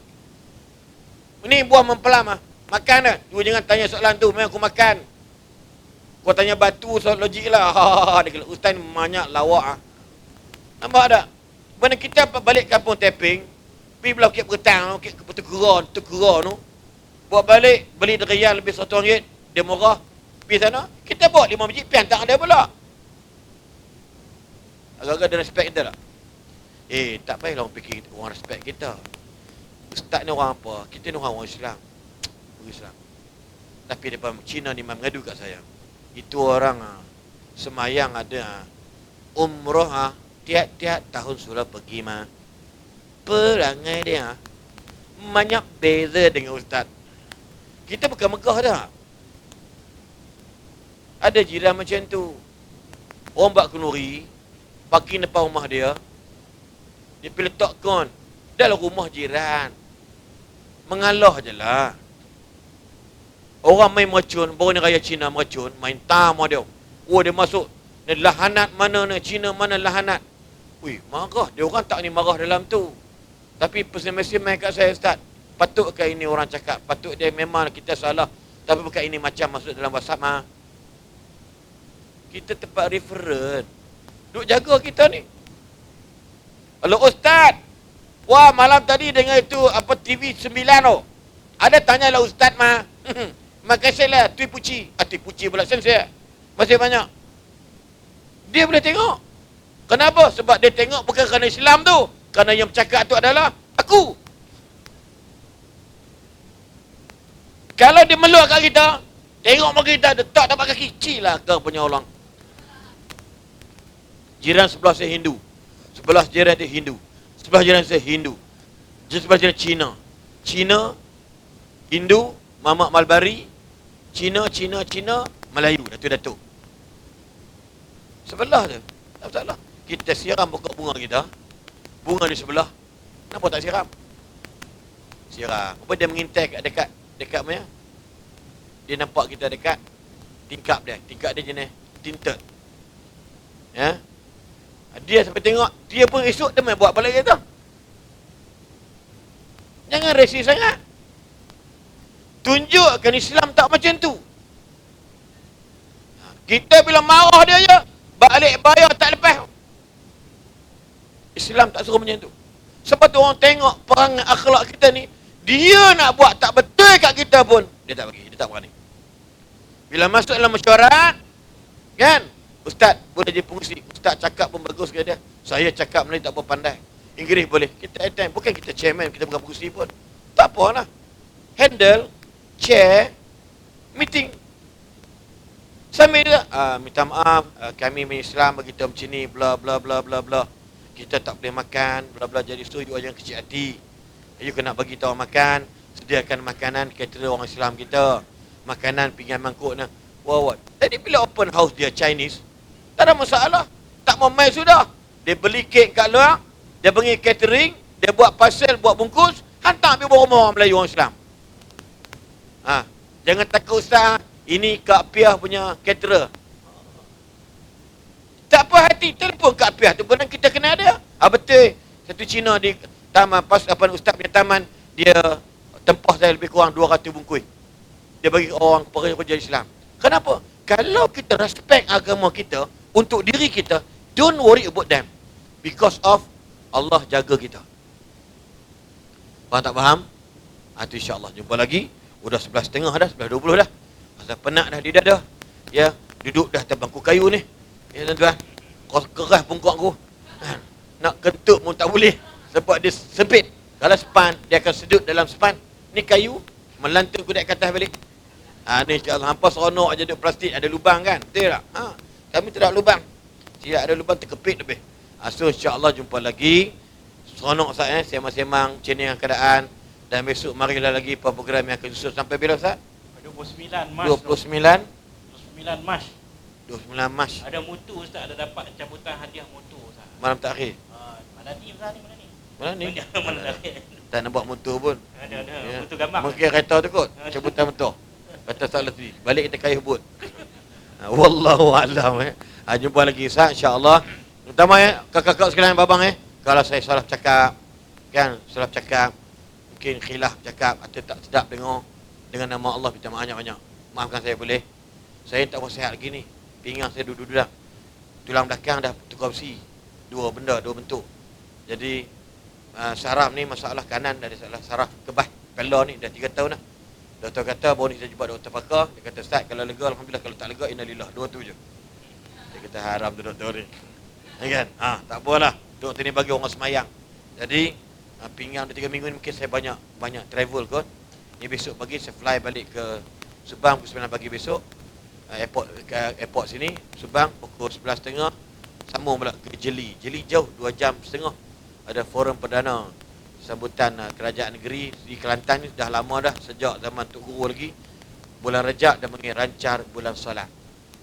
Ni buah mempelam ah. Makan dah. Dua jangan tanya soalan tu, memang aku makan. Kau tanya batu soal logik lah. Dia kata ustaz ni banyak lawak ah. Nampak tak? Mana kita balik kampung Teping, pergi belah Bukit Petang, Bukit Tekera tu, buat balik beli derian lebih RM1, dia murah. Pergi sana, kita bawa 5 biji, pergi hantar dia pula. Agak-agak dia respect kita tak? Tak payahlah orang fikir orang respect kita. Ustaz ni orang apa? Kita ni orang Islam. Orang Islam. Tapi depan Cina ni mengadu kat saya. Itu orang semayang ada umrah tiap-tiap tahun sudah pergi perangai dia banyak beza dengan ustaz. Kita bukan megah dah. Ada jiran macam tu. Orang buat kenduri, parking depan rumah dia. Dia pergi letak kon dalam rumah jiran. Mengalah je lah. Orang main mercun, baru ni raya Cina mercun, main tam dia. Oh, dia masuk ni lahanat mana ni, Cina mana lahanat. Ui, marah. Dia orang tak ni marah dalam tu. Tapi pesan-pesan main kat saya, Ustaz. Patutkah ini orang cakap? Patut dia memang kita salah. Tapi bukan ini macam masuk dalam WhatsApp Kita tempat referen. Duk jaga kita ni. Kalau Ustaz, wah malam tadi dengar itu apa TV 9 tu. Ada tanyalah Ustaz Makasihlah Tui Puci. Tui Puci pula saya. Masih banyak. Dia boleh tengok. Kenapa? Sebab dia tengok bukan kerana Islam tu. Kerana yang bercakap tu adalah aku. Kalau dia meluk kat kita, tengok muka kita, letak dapat kaki, cilah kau punya orang. Jiran sebelah saya Hindu. Sebelah jiran dia Hindu. Sebelah jiran saya Hindu. Sebelah jiran Cina. Cina, Hindu, Mamak Malbari, Cina, Melayu, Datuk. Sebelah je. Tak salah. Kita siram pokok bunga kita. Bunga di sebelah. Kenapa tak siram? Siram. Apa dia mengintai dekat mana? Dia nampak kita dekat tingkap dia. Tingkap dia jenis tinted. Ya. Dia sampai tengok, dia pun esok dia main buat balik kita. Jangan resi sangat. Tunjukkan Islam tak macam tu. Kita bila marah dia je, balik bayar tak lepas. Islam tak suruh macam tu. Sebab tu orang tengok perangai akhlak kita ni, dia nak buat tak betul kat kita pun, dia tak bagi, dia tak berani. Bila masuk dalam mesyuarat, kan? Ustaz boleh jadi pengurusi. Ustaz cakap pun bagus ke dia. Saya cakap Melayu tak apa pandai. Inggeris boleh. Kita attend. Bukan kita chairman, kita bukan pengurusi pun. Tak apa lah. Handle, chair, meeting. Sambil dia, minta maaf, kami Islam begitu macam ni, bla bla bla bla bla. Kita tak boleh makan, bla bla, jadi so you jangan kecil hati. You kena bagi tahu makan, sediakan makanan caterer orang Islam kita. Makanan pinggan mangkuk ni. Wow. Jadi bila open house dia Chinese, tak ada masalah. Tak mau main sudah. Dia beli kek kat luar, dia bagi catering, dia buat parcel, buat bungkus, hantar pergi rumah orang Melayu orang Islam. Jangan takut Ustaz, ini Kak Piah punya caterer. Tak apa hati, telefon Kak Piah tu, benar kita kenal dia. Betul. Satu Cina di taman, Ustaz punya taman, dia tempah saya lebih kurang 200 bungkus. Dia bagi orang pekerja Islam. Kenapa? Kalau kita respect agama kita, untuk diri kita, don't worry about them. Because of Allah jaga kita. Faham tak faham? Itu insyaAllah. Jumpa lagi. Udah 11.30 dah, 11.20 dah. Pasal penat dah di dada. Ya, duduk dah atas bangku kayu ni. Ya tuan-tuan. Keras pungkuk aku. Nak kentut pun tak boleh. Sebab dia sempit. Kalau span, dia akan sedut dalam span. Ni kayu, melantung kudat ke atas balik. Ni insyaAllah. Hampa seronok je duduk plastik. Ada lubang kan? Betul tak? Kami tidak lubang. Tidak ada lubang, terkepit lebih. So insyaAllah jumpa lagi. Seronok Ustaz semang-semang, cening keadaan. Dan besok marilah lagi program yang akan susun sampai bila Ustaz? 29 Mac. 29 Mac. 29 Mac. Ada motor Ustaz, ada dapat cabutan hadiah motor Ustaz. Malam takhir. Mana ni Ustaz ni? Mana ni? Mana takhir. Tak nak buat motor pun. Ada ya. Motor gambar. Mungkin kereta tu kot. Cabutan motor. Kata salah sendiri. Balik kita kayuh bot. Wallahu a'lam. Jumpa lagi Ustaz insya-Allah. Terutama kakak-kakak sekalian babang kalau saya salah cakap kan, salah cakap, mungkin khilaf cakap atau tak sedap dengar, dengan nama Allah minta maaf banyak-banyak. Maafkan saya boleh. Saya tak berapa sihat lagi ni. Pinggang saya duduk dah. Tulang belakang dah tukar besi. Dua bentuk. Jadi saraf ni masalah kanan dah ada salah saraf kebas. Pelor ni dah 3 tahun dah. Doktor kata baru ni kita jumpa doktor pakar, dia kata Ustaz kalau lega alhamdulillah, kalau tak lega innalillah. Dua tu je. Dia kata haram tu doktor ni. Ya kan? Tak apalah. Doktor ni bagi orang semayang. Jadi pinggang 2-3 minggu ni mungkin saya banyak travel kot. Ni besok pagi saya fly balik ke Subang pukul 9 pagi besok. Airport sini Subang pukul 11.30 sambung pula ke Jeli. Jeli jauh 2 jam setengah. Ada forum perdana sambutan kerajaan negeri di Kelantan ni dah lama dah, sejak zaman Tok Guru lagi. Bulan Rejab dia panggil rancar bulan solat.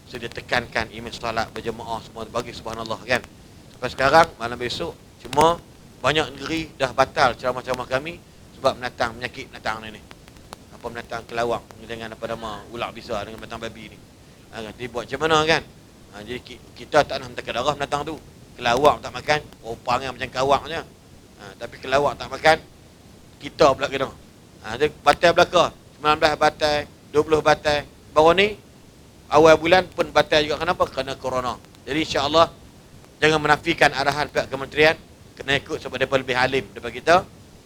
So dia tekankan imej solat berjemaah semua bagi subhanallah kan. Sampai sekarang malam besok cuma banyak negeri dah batal ceramah-ceramah kami sebab penyakit menatang ni. Apa menatang kelawak dengan apa nama ular bisa dengan menatang babi ni. Dia buat macam mana kan? Jadi kita tak nak mentakar darah menatang tu. Kelawak tak makan, opang macam kawak je. Tapi kelawak tak makan, kita pula kena. Dia batal belaka. 19 batal, 20 batal. Baru ni awal bulan pun batal juga. Kenapa? Kerana corona. Jadi insya-Allah jangan menafikan arahan pihak kementerian, kena ikut sebab mereka lebih alim daripada kita.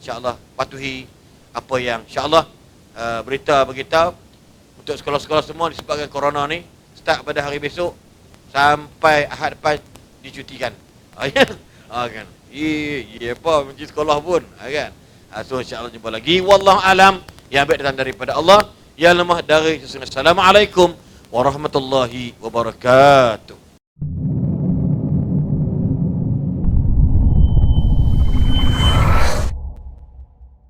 InsyaAllah patuhi apa yang InsyaAllah berita beritahu untuk sekolah-sekolah semua disebabkan corona ni start pada hari besok sampai Ahad depan dicutikan. Kan. Apa menci sekolah pun kan. So insyaAllah jumpa lagi. Wallahu alam. Yang baik datang daripada Allah, yang lemah dari sesungguhnya. Assalamualaikum warahmatullahi wabarakatuh.